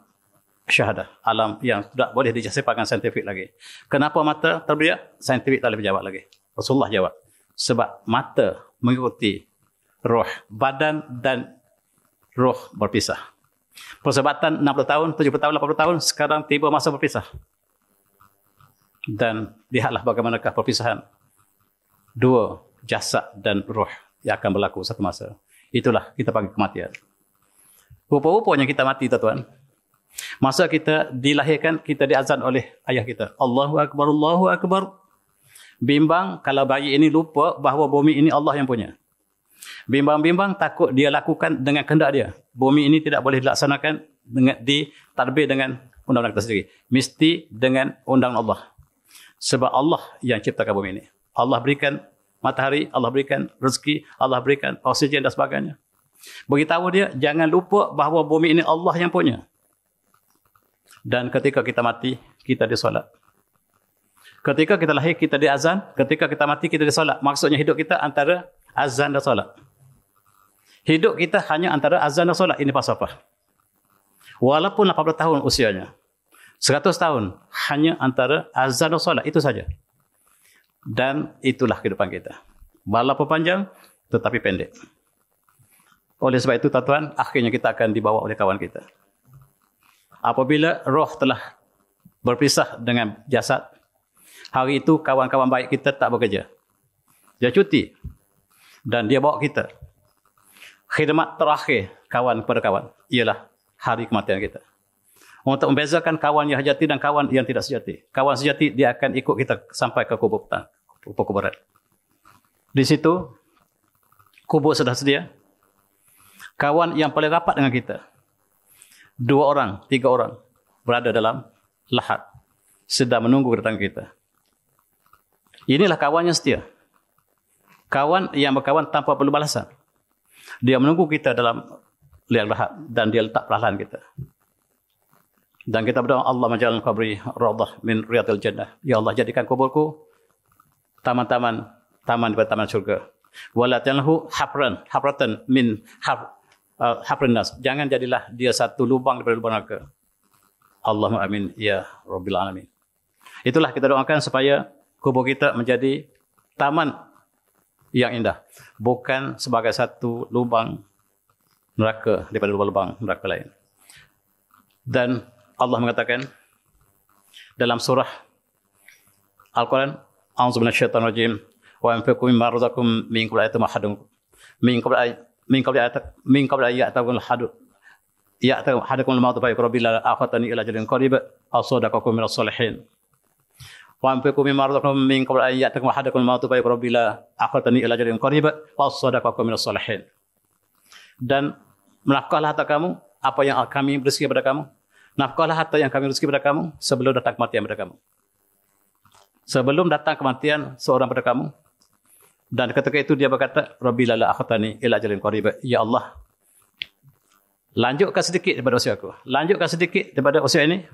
A: syahadah. Alam yang tidak boleh dijasipakan saintifik lagi. Kenapa mata terbeliak? Saintifik tak boleh menjawab lagi. Rasulullah jawab. Sebab mata mengikuti roh. Badan dan roh berpisah. Persahabatan 60 tahun, 70 tahun, 80 tahun, sekarang tiba masa berpisah. Dan lihatlah bagaimanakah perpisahan dua jasad dan roh yang akan berlaku satu masa. Itulah kita panggil kematian. Rupa-rupanya kita mati, tuan-tuan. Masa kita dilahirkan, kita diazan oleh ayah kita. Allahu Akbar, Allahu Akbar. Bimbang kalau bayi ini lupa bahawa bumi ini Allah yang punya. Bimbang-bimbang takut dia lakukan dengan kehendak dia. Bumi ini tidak boleh dilaksanakan ditadbir dengan undang-undang kita sendiri. Mesti dengan undang Allah. Sebab Allah yang ciptakan bumi ini. Allah berikan matahari, Allah berikan rezeki, Allah berikan oksigen dan sebagainya. Beritahu dia, jangan lupa bahawa bumi ini Allah yang punya. Dan ketika kita mati, kita disolat. Ketika kita lahir, kita diazan. Ketika kita mati, kita disolat. Maksudnya hidup kita antara azan dan solat. Hidup kita hanya antara azan dan solat. Ini falsafah. Walaupun 80 tahun usianya, 100 tahun, hanya antara azan dan solat. Itu saja. Dan itulah kehidupan kita. Walaupun panjang, tetapi pendek. Oleh sebab itu, tuan-tuan, akhirnya kita akan dibawa oleh kawan kita. Apabila roh telah berpisah dengan jasad, hari itu kawan-kawan baik kita tak bekerja. Dia cuti. Dan dia bawa kita. Khidmat terakhir kawan kepada kawan ialah hari kematian kita. Untuk membezakan kawan yang sejati dan kawan yang tidak sejati. Kawan sejati, dia akan ikut kita sampai ke kuburan. Di situ, kubur sudah sedia. Kawan yang paling rapat dengan kita, 2 orang, 3 orang, berada dalam lahat, sedang menunggu kedatangan kita. Inilah kawan yang setia. Kawan yang berkawan tanpa perlu balasan. Dia menunggu kita dalam liang lahat dan dia letak perlahan kita. Dan kita berdoa, Allah maj'al qabri raudhah min riyadil jannah. Ya Allah, jadikan kuburku taman daripada taman surga. Wala tanhu hapratan min haprin nas. Jangan jadilah dia satu lubang daripada lubang neraka. Allahumma amin ya rabbil alamin. Itulah kita doakan supaya kubur kita menjadi taman yang indah, bukan sebagai satu lubang neraka daripada lubang-lubang neraka lain. Dan Allah mengatakan dalam surah Al-Quran, A'udzu minasyaitonir rajim, Wa anfiqu mimma razaqakum min qabli ayatum ahadun min qabli ayatum hadu hadakum al-maut fa yaqrabila akhatani ila jalin qarib aw sadaqakum min as-salihin. Wa anfiqu mimma razaqakum min qabli ayatum hadakum al-maut fa yaqrabila akhatani ila jalin qarib aw sadaqakum min as-salihin. Dan menafkahlah harta kamu apa yang kami rezeki kepada kamu. Nafkahlah harta yang kami rezeki kepada kamu sebelum datang kematian kepada kamu. Sebelum datang kematian seorang pada kamu. Dan ketika itu dia berkata, Rabbi lala akhatani ila ajalin qarib. Ya Allah, lanjutkan sedikit daripada usia aku. Lanjutkan sedikit daripada usia ini.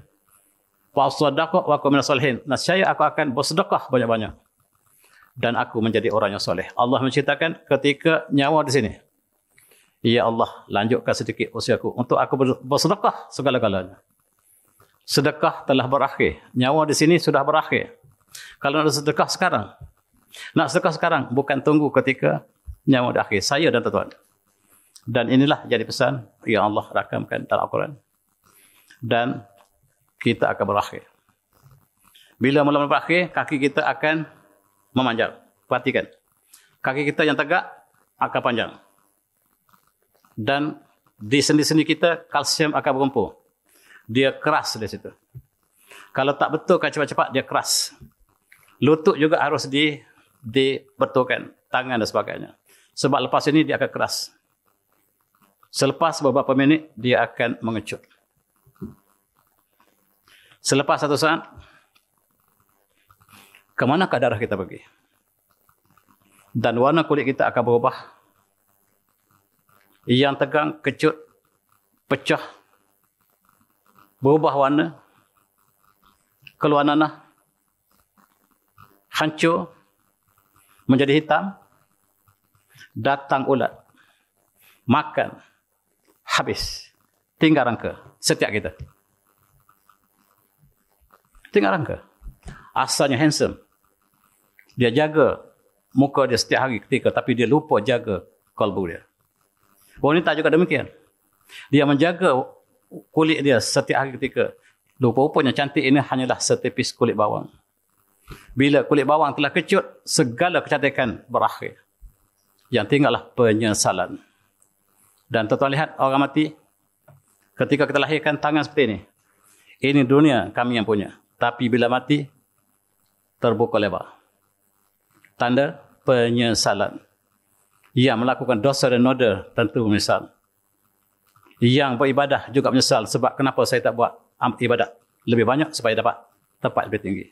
A: Wa sadaqah wa aku minas salihin. Nascaya aku akan bersedekah banyak-banyak. Dan aku menjadi orang yang soleh. Allah menceritakan ketika nyawa di sini. Ya Allah, lanjutkan sedikit usiaku untuk aku bersedekah segala-galanya. Sedekah telah berakhir. Nyawa di sini sudah berakhir. Kalau nak sedekah sekarang, bukan tunggu ketika nyawa di akhir. Saya dan tuan-tuan. Dan inilah jadi pesan yang Allah rakamkan dalam Al-Quran. Dan kita akan berakhir. Bila mula berakhir, kaki kita akan memanjang. Perhatikan. Kaki kita yang tegak akan panjang. Dan di sendi-sendi kita, kalsium akan berkumpul. Dia keras di situ. Kalau tak betulkan cepat-cepat, dia keras. Lutut juga harus dibetulkan. Tangan dan sebagainya. Sebab lepas ini dia akan keras. Selepas beberapa minit, dia akan mengecut. Selepas satu saat, ke manakah darah kita pergi? Dan warna kulit kita akan berubah. Yang tegang, kecut, pecah, berubah warna, keluar nanah, hancur, menjadi hitam, datang ulat, makan, habis, tinggal rangka, setiap kita. Tinggal rangka. Asalnya handsome. Dia jaga muka dia setiap hari ketika, tapi dia lupa jaga kalbu dia. Wanita juga demikian. Dia menjaga kulit dia setiap hari ketika. Rupa-rupanya cantik ini hanyalah setipis kulit bawang. Bila kulit bawang telah kecut, segala kecantikan berakhir. Yang tinggallah penyesalan. Dan tuan-tuan lihat orang mati, ketika kita lahirkan tangan seperti ini. Ini dunia kami yang punya. Tapi bila mati, terbuka lebar. Tanda penyesalan. Yang melakukan dosa dan noda tentu menyesal. Yang beribadah juga menyesal sebab kenapa saya tak buat ibadat lebih banyak supaya dapat tempat lebih tinggi.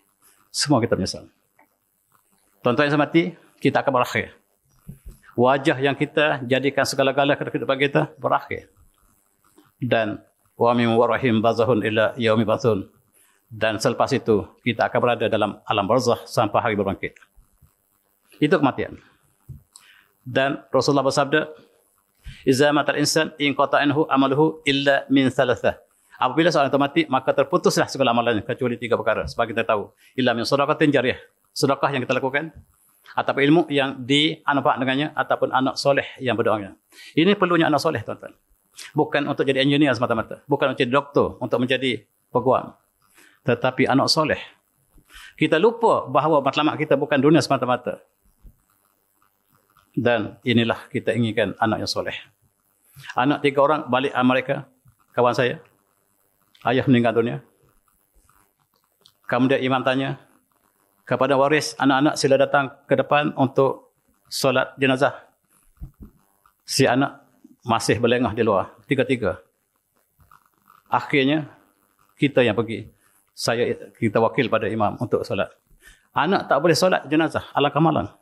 A: Semua kita menyesal. Tuan-tuan yang saya mati, kita akan berakhir. Wajah yang kita jadikan segala-gala kehidupan kita berakhir. Dan wa min warahim bazahun ila yaumi bathun. Dan selepas itu kita akan berada dalam alam barzakh sampai hari berbangkit. Itu kematian. Dan Rasulullah bersabda, "Iza matal insan in qata'anhu amaluhu illa min thalathah." Apabila seorang itu mati, maka terputuslah segala amalannya kecuali 3 perkara. Sebab kita tahu, illa min shadaqatin jariyah. Sedekah yang kita lakukan, ataupun ilmu yang dimanfaat dengannya, ataupun anak soleh yang berdoanya. Ini perlunya anak soleh, tuan-tuan. Bukan untuk jadi engineer semata-mata, bukan untuk jadi doktor, untuk menjadi peguam, tetapi anak soleh. Kita lupa bahawa matlamat kita bukan dunia semata-mata. Dan inilah kita inginkan anak yang soleh. Anak 3 orang balik Amerika, kawan saya. Ayah meninggal dunia. Kemudian imam tanya kepada waris, anak-anak sila datang ke depan untuk solat jenazah. Si anak masih berlengah di luar. 3-3. Akhirnya kita yang pergi. Kita wakil pada imam untuk solat. Anak tak boleh solat jenazah. Alangkah malang.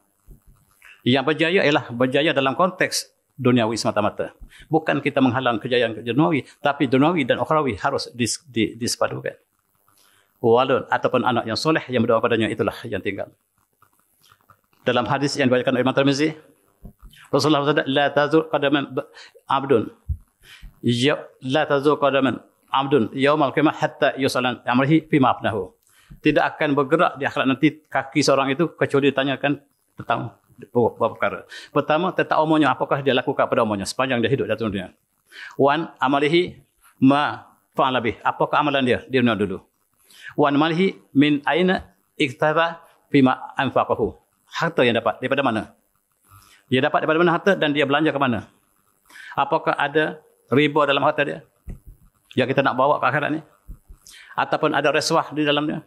A: Yang berjaya ialah berjaya dalam konteks duniawi semata-mata. Bukan kita menghalang kejayaan duniawi, tapi duniawi dan ukhrawi harus disepadukan. Walun ataupun anak yang soleh yang berdoa padanya, itulah yang tinggal. Dalam hadis yang dibacakan oleh Imam Tirmizi, Rasulullah bersabda, "La tazur qadaman abdun. La tazur qadaman abdun yaumal qiyamah hatta yusalan amrihi fima afnahu." Tidak akan bergerak di akhirat nanti kaki seorang itu kecuali ditanyakan tentang beberapa perkara. Pertama, tentang umurnya, apakah dia lakukan pada umurnya sepanjang dia hidup di atas dunia. Wan amalihi ma fa'ala bih, apakah amalan dia di dunia dulu. Wan malihi min aina iktara bima anfaqahu, harta yang dapat daripada mana? Dia dapat daripada mana harta dan dia belanja ke mana? Apakah ada riba dalam harta dia yang kita nak bawa ke akhirat ni? Ataupun ada rasuah di dalamnya?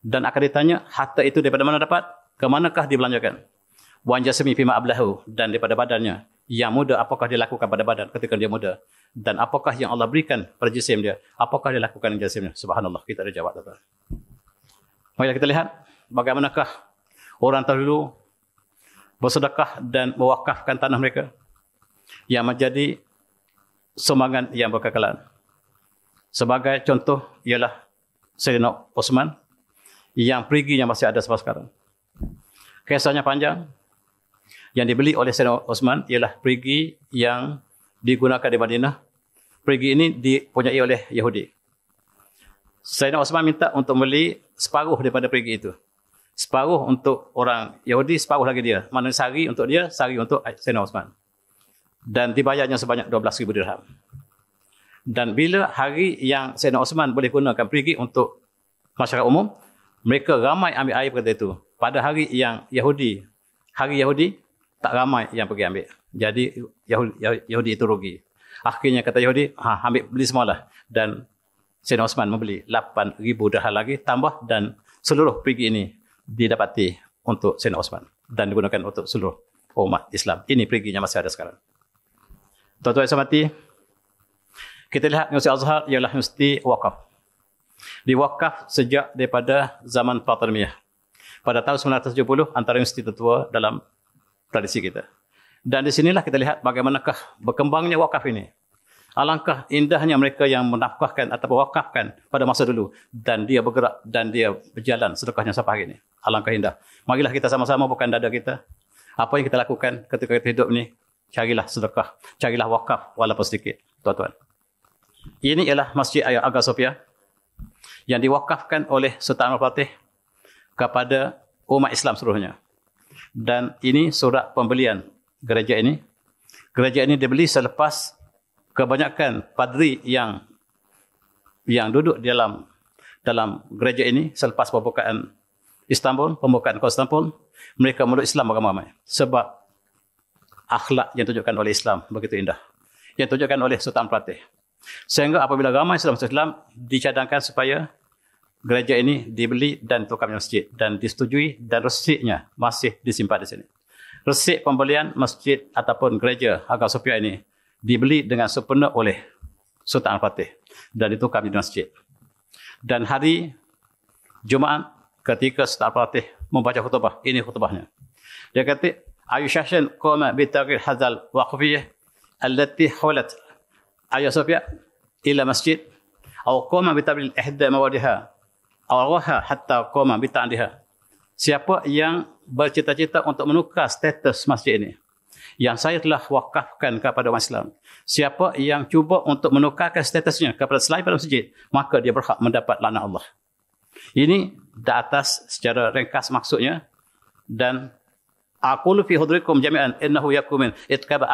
A: Dan akan ditanya, harta itu daripada mana dapat? Ke manakah dibelanjakan? Wan jasmi fima ablahu, dan daripada badannya. Yang muda, apakah dia lakukan pada badan ketika dia muda? Dan apakah yang Allah berikan pada jisim dia? Apakah dia lakukan dengan jisimnya? Subhanallah, kita ada jawab. Mari kita lihat bagaimanakah orang terdahulu bersedekah dan mewakafkan tanah mereka yang menjadi sumbangan yang berkekalan. Sebagai contoh ialah Sayyidina Osman yang periginya masih ada sampai sekarang. Kisahnya panjang. Yang dibeli oleh Sayyidina Osman ialah perigi yang digunakan di Madinah. Perigi ini dipunyai oleh Yahudi. Sayyidina Osman minta untuk membeli separuh daripada perigi itu. Separuh untuk orang Yahudi, separuh lagi dia. Mana sehari untuk dia, sehari untuk Sayyidina Osman. Dan dibayarnya sebanyak 12,000 dirham. Dan bila hari yang Sayyidina Osman boleh gunakan perigi untuk masyarakat umum, mereka ramai ambil air pada itu. Pada hari yang hari Yahudi, tak ramai yang pergi ambil. Jadi Yahudi itu rugi. Akhirnya kata Yahudi, ambil beli semualah. Dan Sayyidina Osman membeli 8,000 dirham lagi tambah, dan seluruh pergi ini didapati untuk Sayyidina Osman dan digunakan untuk seluruh umat Islam. Ini periginya masih ada sekarang. Tuan-tuan yang mati, kita lihat Universiti Azhar ialah universiti wakaf. Diwakaf sejak daripada zaman Fatimiyah. Pada tahun 1970, antara universiti tertua dalam tradisi kita. Dan di sinilah kita lihat bagaimanakah berkembangnya wakaf ini. Alangkah indahnya mereka yang menafkahkan atau wakafkan pada masa dulu. Dan dia bergerak dan dia berjalan sedekahnya sampai hari ini. Alangkah indah. Marilah kita sama-sama bukan dada kita. Apa yang kita lakukan ketika kita hidup ni, carilah sedekah, carilah wakaf walaupun sedikit, tuan-tuan. Ini ialah Masjid Hagia Sophia yang diwakafkan oleh Sultan Al-Fatih kepada umat Islam seluruhnya. Dan ini surat pembelian gereja ini. Gereja ini dibeli selepas kebanyakan padri yang duduk dalam gereja ini selepas pembukaan Istanbul, pembukaan Konstantinopel, mereka meluk Islam ramai-ramai. Sebab akhlak yang ditunjukkan oleh Islam begitu indah. Yang ditunjukkan oleh Sultan Al-Fatih. Sehingga apabila ramai Islam dicadangkan supaya gereja ini dibeli dan ditukar menjadi masjid dan disetujui, dan resiknya masih disimpan di sini. Resik pembelian masjid ataupun gereja Hagia Sophia ini dibeli dengan sempurna oleh Sultan Al-Fatih dan ditukar menjadi masjid. Dan hari Jumaat ketika Sultan Al-Fatih membaca khutbah, ini khutbahnya. Dia kata, "Ayu syahshan qama bi taghyir hadzal waqfiyyah allati hawalat Hagia Sophia ila masjid atau qama bi tabdil ihda mawadiha awaha hatta qama bi ta'diha." Siapa yang bercita-cita untuk menukar status masjid ini yang saya telah wakafkan kepada umat Islam, siapa yang cuba untuk menukarkan statusnya kepada selain pada masjid, maka dia berhak mendapat laknat Allah. Ini di atas secara ringkas maksudnya. Dan aqulu fi hudrikum jami'an innahu yakumin itkaba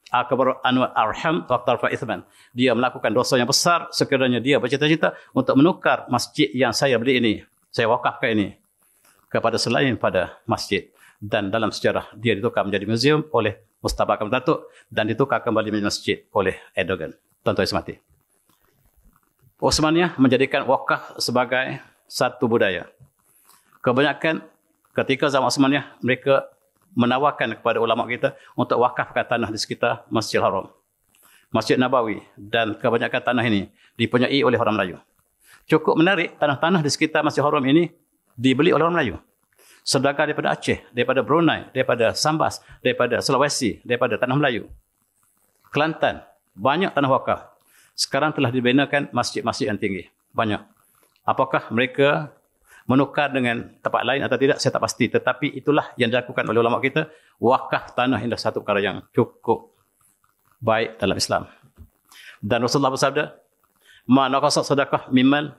A: akbar anwa arham wa tarfa ithman. Dia melakukan dosa yang besar sekiranya dia bercita-cita untuk menukar masjid yang saya beli ini, saya wakafkan ini, kepada selain pada masjid. Dan dalam sejarah dia ditukar menjadi muzium oleh Mustafa Kemal Datuk dan ditukar kembali menjadi masjid oleh Erdogan. Tuan-tuan yang mati, Osmaniyah menjadikan wakaf sebagai satu budaya. Kebanyakan ketika zaman Osmaniyah, mereka menawarkan kepada ulama kita untuk wakafkan tanah di sekitar Masjidil Haram, Masjid Nabawi, dan kebanyakan tanah ini dipunyai oleh orang Melayu. Cukup menarik, tanah-tanah di sekitar Masjidil Haram ini dibeli oleh orang Melayu. Sedangkan daripada Aceh, daripada Brunei, daripada Sambas, daripada Sulawesi, daripada tanah Melayu, Kelantan, banyak tanah wakaf. Sekarang telah dibinakan masjid-masjid yang tinggi. Banyak. Apakah mereka menukar dengan tempat lain atau tidak, saya tak pasti. Tetapi itulah yang dilakukan oleh ulama kita. Wakaf tanah adalah satu perkara yang cukup baik dalam Islam. Dan Rasulullah bersabda, "Ma naqasa sedekah mimmal,"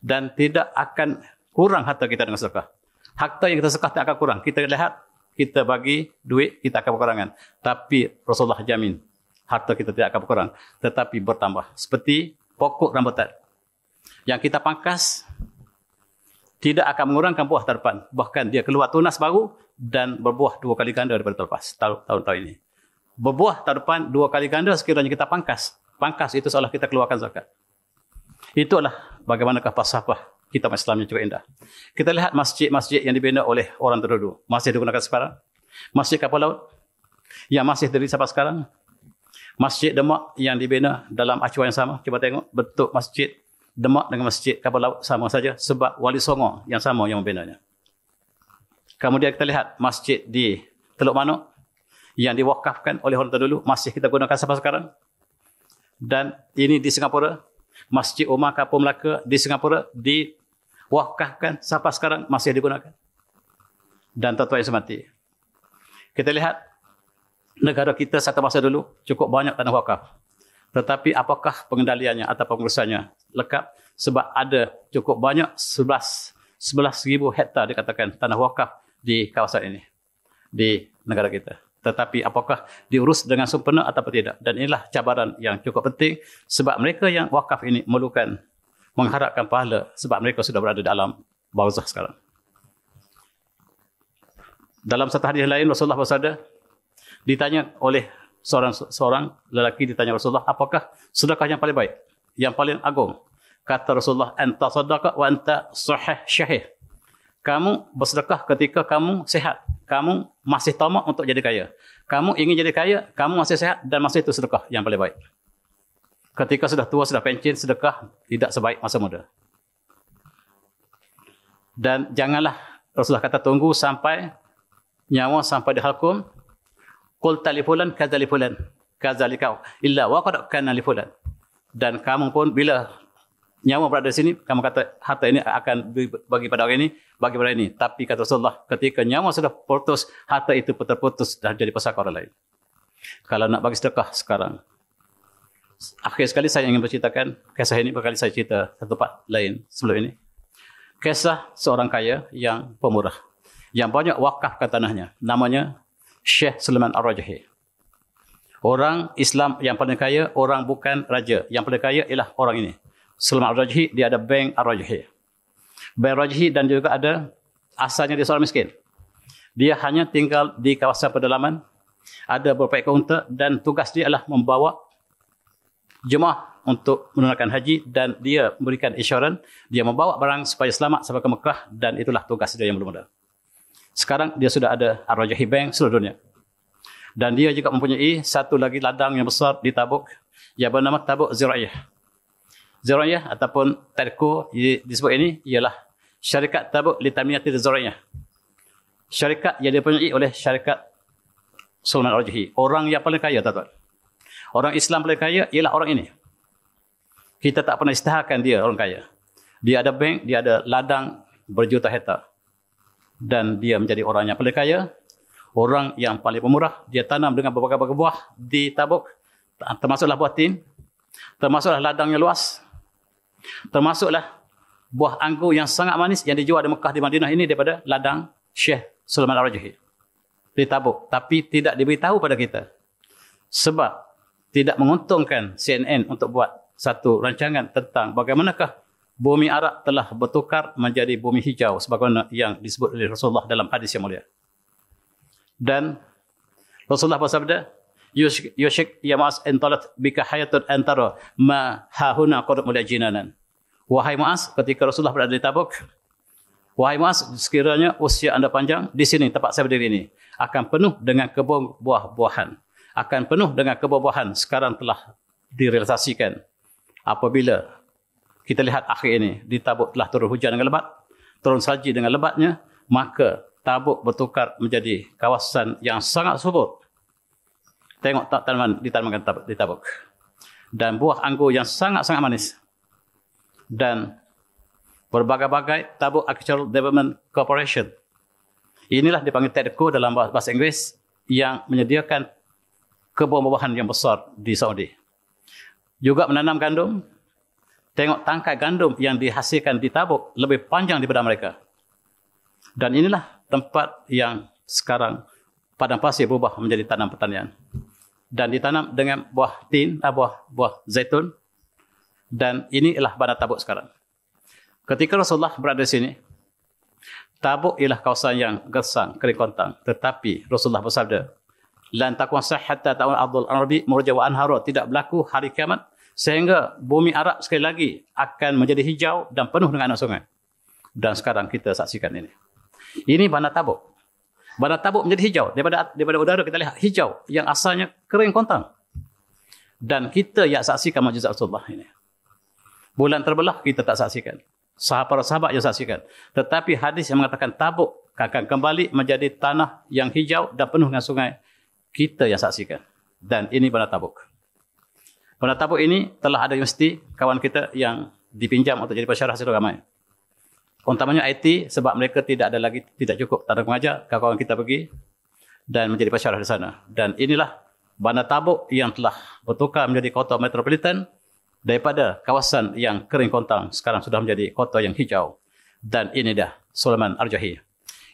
A: dan tidak akan kurang harta kita dengan sedekah. Harta yang kita sedekah tidak akan kurang. Kita lihat, kita bagi duit, kita akan berkurangan. Tapi Rasulullah jamin, harta kita tidak akan berkurang, tetapi bertambah. Seperti pokok rambutan yang kita pangkas, tidak akan mengurangkan buah tahun depan. Bahkan dia keluar tunas baru dan berbuah 2 kali ganda daripada tahun lepas, tahun ini. Berbuah tahun depan 2 kali ganda sekiranya kita pangkas. Pangkas itu seolah kita keluarkan zakat. Itulah bagaimanakah falsafah kita Islam yang cukup indah. Kita lihat masjid-masjid yang dibina oleh orang terdahulu. Masih digunakan sekarang. Masjid kapal laut yang masih terdiri sampai sekarang. Masjid Demak yang dibina dalam acuan yang sama. Cuba tengok bentuk masjid Demak dengan masjid kapal laut sama saja sebab Wali Songo yang sama yang membinanya. Kemudian kita lihat masjid di Teluk Manuk yang diwakafkan oleh orang terdahulu masih kita gunakan sampai sekarang. Dan ini di Singapura, Masjid Umar Kapur Melaka di Singapura diwakafkan sampai sekarang masih digunakan. Dan tuan-tuan yang semati, kita lihat negara kita satu masa dulu cukup banyak tanah wakaf. Tetapi apakah pengendaliannya atau pengurusannya lekap? Sebab ada cukup banyak 11,000 hektar dikatakan tanah wakaf di kawasan ini, di negara kita. Tetapi apakah diurus dengan sempurna atau tidak? Dan inilah cabaran yang cukup penting sebab mereka yang wakaf ini memerlukan mengharapkan pahala sebab mereka sudah berada dalam barzakh sekarang. Dalam satu hadis lain Rasulullah bersabda, ditanya oleh seorang lelaki ditanya Rasulullah, apakah sedekah yang paling baik, yang paling agung? Kata Rasulullah, anta sadaqah wa anta sahih syahih. Kamu bersedekah ketika kamu sehat. Kamu masih tamak untuk jadi kaya. Kamu ingin jadi kaya, kamu masih sehat dan masih itu sedekah yang paling baik. Ketika sudah tua, sudah pencen, sedekah tidak sebaik masa muda. Dan janganlah Rasulullah kata tunggu sampai nyawa sampai dihalkum. Qul talifulan kadzalifulan kadzalika illa waqad kana lifulan. Dan kamu pun bila nyawa berada di sini, kamu kata harta ini akan bagi pada orang ini, bagi pada ini. Tapi kata Rasulullah, ketika nyawa sudah putus, harta itu terputus dan jadi pesaka orang lain. Kalau nak bagi sedekah sekarang. Akhir sekali saya ingin berceritakan kisah ini, berkali saya cerita satu tempat lain sebelum ini. Kisah seorang kaya yang pemurah, yang banyak wakafkan tanahnya. Namanya Syekh Sulaiman Ar-Rajahi. Orang Islam yang paling kaya, orang bukan raja. Yang paling kaya ialah orang ini. Sulaiman Ar-Rajahi, dia ada bank Ar-Rajahi. Bank Ar-Rajahi dan juga ada asalnya dia seorang miskin. Dia hanya tinggal di kawasan pedalaman, ada beberapa ekor unta dan tugas dia adalah membawa jemaah untuk menunaikan haji dan dia memberikan isyarat, dia membawa barang supaya selamat sampai ke Mekah dan itulah tugas dia yang belum ada. Sekarang dia sudah ada Ar-Rajahi Bank seluruh dunia. Dan dia juga mempunyai satu lagi ladang yang besar di Tabuk yang bernama Tabuk Ziraiyah. Ziraiyah ataupun Tadco disebut ini ialah syarikat Tabuk li Tamniyatil Ziraiyah. Syarikat yang dipunyai oleh syarikat Sulaiman Ar-Rajahi. Orang yang paling kaya, tuan-tuan. Orang Islam paling kaya ialah orang ini. Kita tak pernah isytiharkan dia orang kaya. Dia ada bank, dia ada ladang berjuta hektar. Dan dia menjadi orang yang paling kaya, orang yang paling pemurah. Dia tanam dengan berbagai-bagai buah di Tabuk, termasuklah buah tin, termasuklah ladang yang luas, termasuklah buah anggur yang sangat manis yang dijual di Mekah, di Madinah ini daripada ladang Syekh Sulaiman Ar-Rajahi di Tabuk. Tapi tidak diberitahu pada kita sebab tidak menguntungkan CNN untuk buat satu rancangan tentang bagaimanakah bumi Arab telah bertukar menjadi bumi hijau sebagaimana yang disebut oleh Rasulullah dalam hadis yang mulia. Dan Rasulullah bersabda, "Yushik ya Mu'az antalat bika hayatun antara ma hahuna qad mulajinanan." Wahai Mu'az, ketika Rasulullah berada di Tabuk, wahai Mu'az, sekiranya usia anda panjang di sini tempat saya berdiri ini akan penuh dengan kebun buah-buahan. Akan penuh dengan kebun-buahan sekarang telah direalisasikan apabila kita lihat akhir ini, di Tabuk telah turun hujan dengan lebat, turun salji dengan lebatnya, maka Tabuk bertukar menjadi kawasan yang sangat subur. Tengok tanaman ditanamkan di Tabuk. Dan buah anggur yang sangat-sangat manis. Dan berbagai-bagai Tabuk Agricultural Development Corporation. Inilah dipanggil Tadco dalam bahasa Inggeris yang menyediakan kebun-buahan yang besar di Saudi. Juga menanam gandum. Tengok tangkai gandum yang dihasilkan di Tabuk lebih panjang daripada mereka. Dan inilah tempat yang sekarang padang pasir berubah menjadi tanam pertanian. Dan ditanam dengan buah tin, buah zaitun. Dan inilah bandar Tabuk sekarang. Ketika Rasulullah berada di sini, Tabuk ialah kawasan yang gersang, kering kontang. Tetapi Rasulullah bersabda, lan takun hatta ta'un ardul arabi murja wa anharu, tidak berlaku hari kiamat sehingga bumi Arab sekali lagi akan menjadi hijau dan penuh dengan anak sungai. Dan sekarang kita saksikan ini. Ini Bandar Tabuk. Bandar Tabuk menjadi hijau. Daripada udara kita lihat hijau yang asalnya kering kontang. Dan kita yang saksikan mukjizat Rasulullah ini. Bulan terbelah kita tak saksikan. Para sahabat yang saksikan. Tetapi hadis yang mengatakan Tabuk akan kembali menjadi tanah yang hijau dan penuh dengan sungai. Kita yang saksikan. Dan ini Bandar Tabuk. Bandar Tabuk ini telah ada universiti kawan kita yang dipinjam untuk jadi pensyarah secara ramai. Utamanya IT sebab mereka tidak cukup tanah mengajar, kawan-kawan kita pergi dan menjadi pensyarah di sana. Dan inilah Bandar Tabuk yang telah bertukar menjadi kota metropolitan daripada kawasan yang kering kontang sekarang sudah menjadi kota yang hijau. Dan ini dah Sulaiman Ar-Rajahi.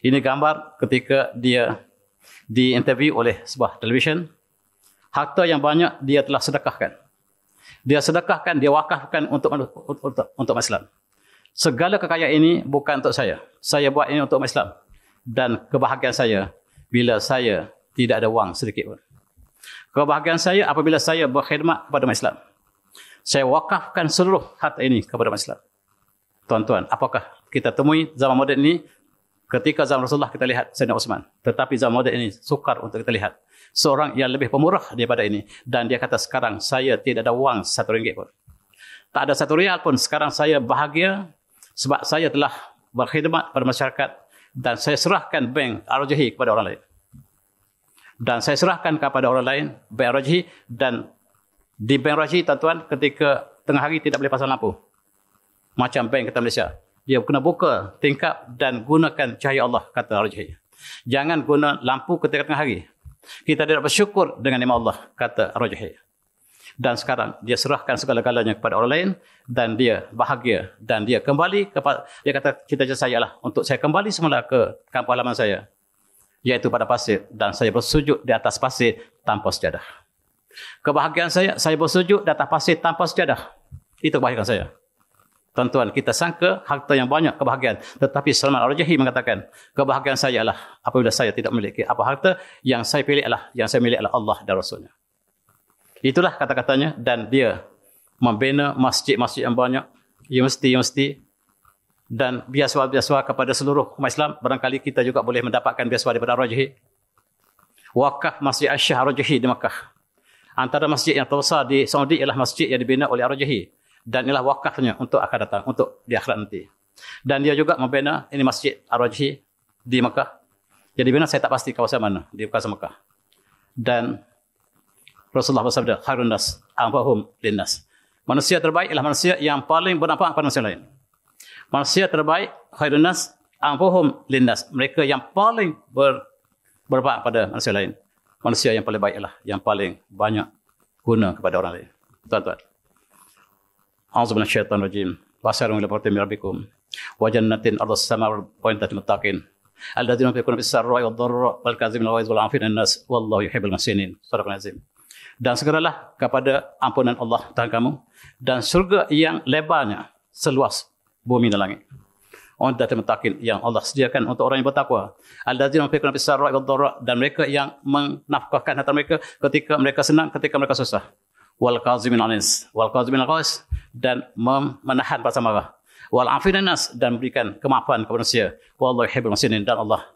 A: Ini gambar ketika dia diinterview oleh sebuah televisyen. Harta yang banyak dia telah sedekahkan. Dia sedekahkan, dia wakafkan untuk Islam. Segala kekayaan ini bukan untuk saya. Saya buat ini untuk Islam. Dan kebahagiaan saya bila saya tidak ada wang sedikit pun. Kebahagiaan saya apabila saya berkhidmat kepada Islam. Saya wakafkan seluruh harta ini kepada Islam. Tuan-tuan, apakah kita temui zaman moden ini? Ketika zaman Rasulullah kita lihat Sayyidina Uthman. Tetapi zaman moden ini sukar untuk kita lihat. Seorang yang lebih pemurah daripada ini. Dan dia kata sekarang saya tidak ada wang RM1 pun. Tak ada RM1 pun. Sekarang saya bahagia sebab saya telah berkhidmat pada masyarakat dan saya serahkan bank Ar-Rajahi kepada orang lain. Dan saya serahkan kepada orang lain bank Ar-Rajahi, dan di bank Ar-Rajahi tuan-tuan ketika tengah hari tidak boleh pasang lampu. Macam bank kita Malaysia. Dia kena buka tingkap dan gunakan cahaya Allah, kata Ar-Rajahi. Jangan guna lampu ketika tengah hari. Kita tidak bersyukur dengan nikmat Allah, kata Ar-Rajahi. Dan sekarang dia serahkan segala-galanya kepada orang lain dan dia bahagia dan dia kembali kepada, dia kata cita-cita saya lah untuk saya kembali semula ke kampung halaman saya, iaitu pada pasir, dan saya bersujud di atas pasir tanpa sejadah. Kebahagiaan saya bersujud di atas pasir tanpa sejadah. Itu kebahagiaan saya. Tuan-tuan, kita sangka harta yang banyak kebahagiaan, tetapi Sulaiman Ar-Rajahi mengatakan kebahagiaan saya adalah apabila saya tidak memiliki apa harta, yang saya milik adalah Allah dan Rasulnya. Itulah kata-katanya, dan dia membina masjid-masjid yang banyak, universiti-universiti, dan biaswa-biaswa kepada seluruh umat Islam. Barangkali kita juga boleh mendapatkan biaswa daripada Ar-Rajahi. Wakaf Masjid Asyah Ar-Rajahi di Makkah. Antara masjid yang terbesar di Saudi ialah masjid yang dibina oleh Ar-Rajahi. Dan inilah wakafnya untuk akan datang, untuk di akhirat nanti. Dan dia juga membina ini Masjid Ar-Rajahi di Makkah. Jadi bina saya tak pasti kawasan mana, di kawasan Makkah. Dan Rasulullah bersabda, khairun nas anfa'uhum linnas. Manusia terbaik ialah manusia yang paling bernafas kepada manusia lain. Manusia terbaik, khairun nas anfa'uhum linnas. Mereka yang paling bermanfaat pada manusia lain. Manusia yang paling baik ialah yang paling banyak guna kepada orang lain. Tuan-tuan. A'udzubillahi minasyaitonir rajim. Wasarun ila barakatin rabbikum wa jannatin ardhas samawati wa jannatin muttaqin. Alladzina yunfiquna fis sarra'i wad dharra'i wal kaazimina al-ghaiza wal 'afina 'anil nas wallahu yuhibbul muhsinin. Shadaqal azim. Dan segeralah kepada ampunan Allah Tuhan kamu dan surga yang lebarnya seluas bumi dan langit. Uiddat lil muttaqin, yang Allah sediakan untuk orang yang bertakwa. Alladzina yunfiquna fis sarra'i wad dharra'i, dan mereka yang menafkahkan harta mereka ketika mereka senang, ketika mereka susah. Wal kazimin al-ghaiz, dan menahan rasa marah. Wal 'afina 'anil nas, dan memberikan kemaafan kepada manusia. Wallahu yuhibbul muhsinin, dan Allah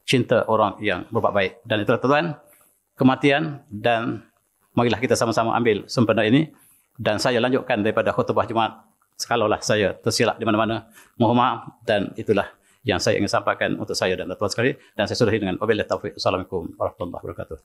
A: cinta orang yang berbuat baik. Dan itulah tuan, kematian, dan marilah kita sama-sama ambil sempena ini. Dan saya lanjutkan daripada khutbah Jumaat. Sekalaulah saya tersilap di mana-mana, mohon maaf. Dan itulah yang saya ingin sampaikan untuk saya dan tuan sekalian. Dan saya sudahi dengan wabillahi taufiq. Assalamualaikum warahmatullahi wabarakatuh.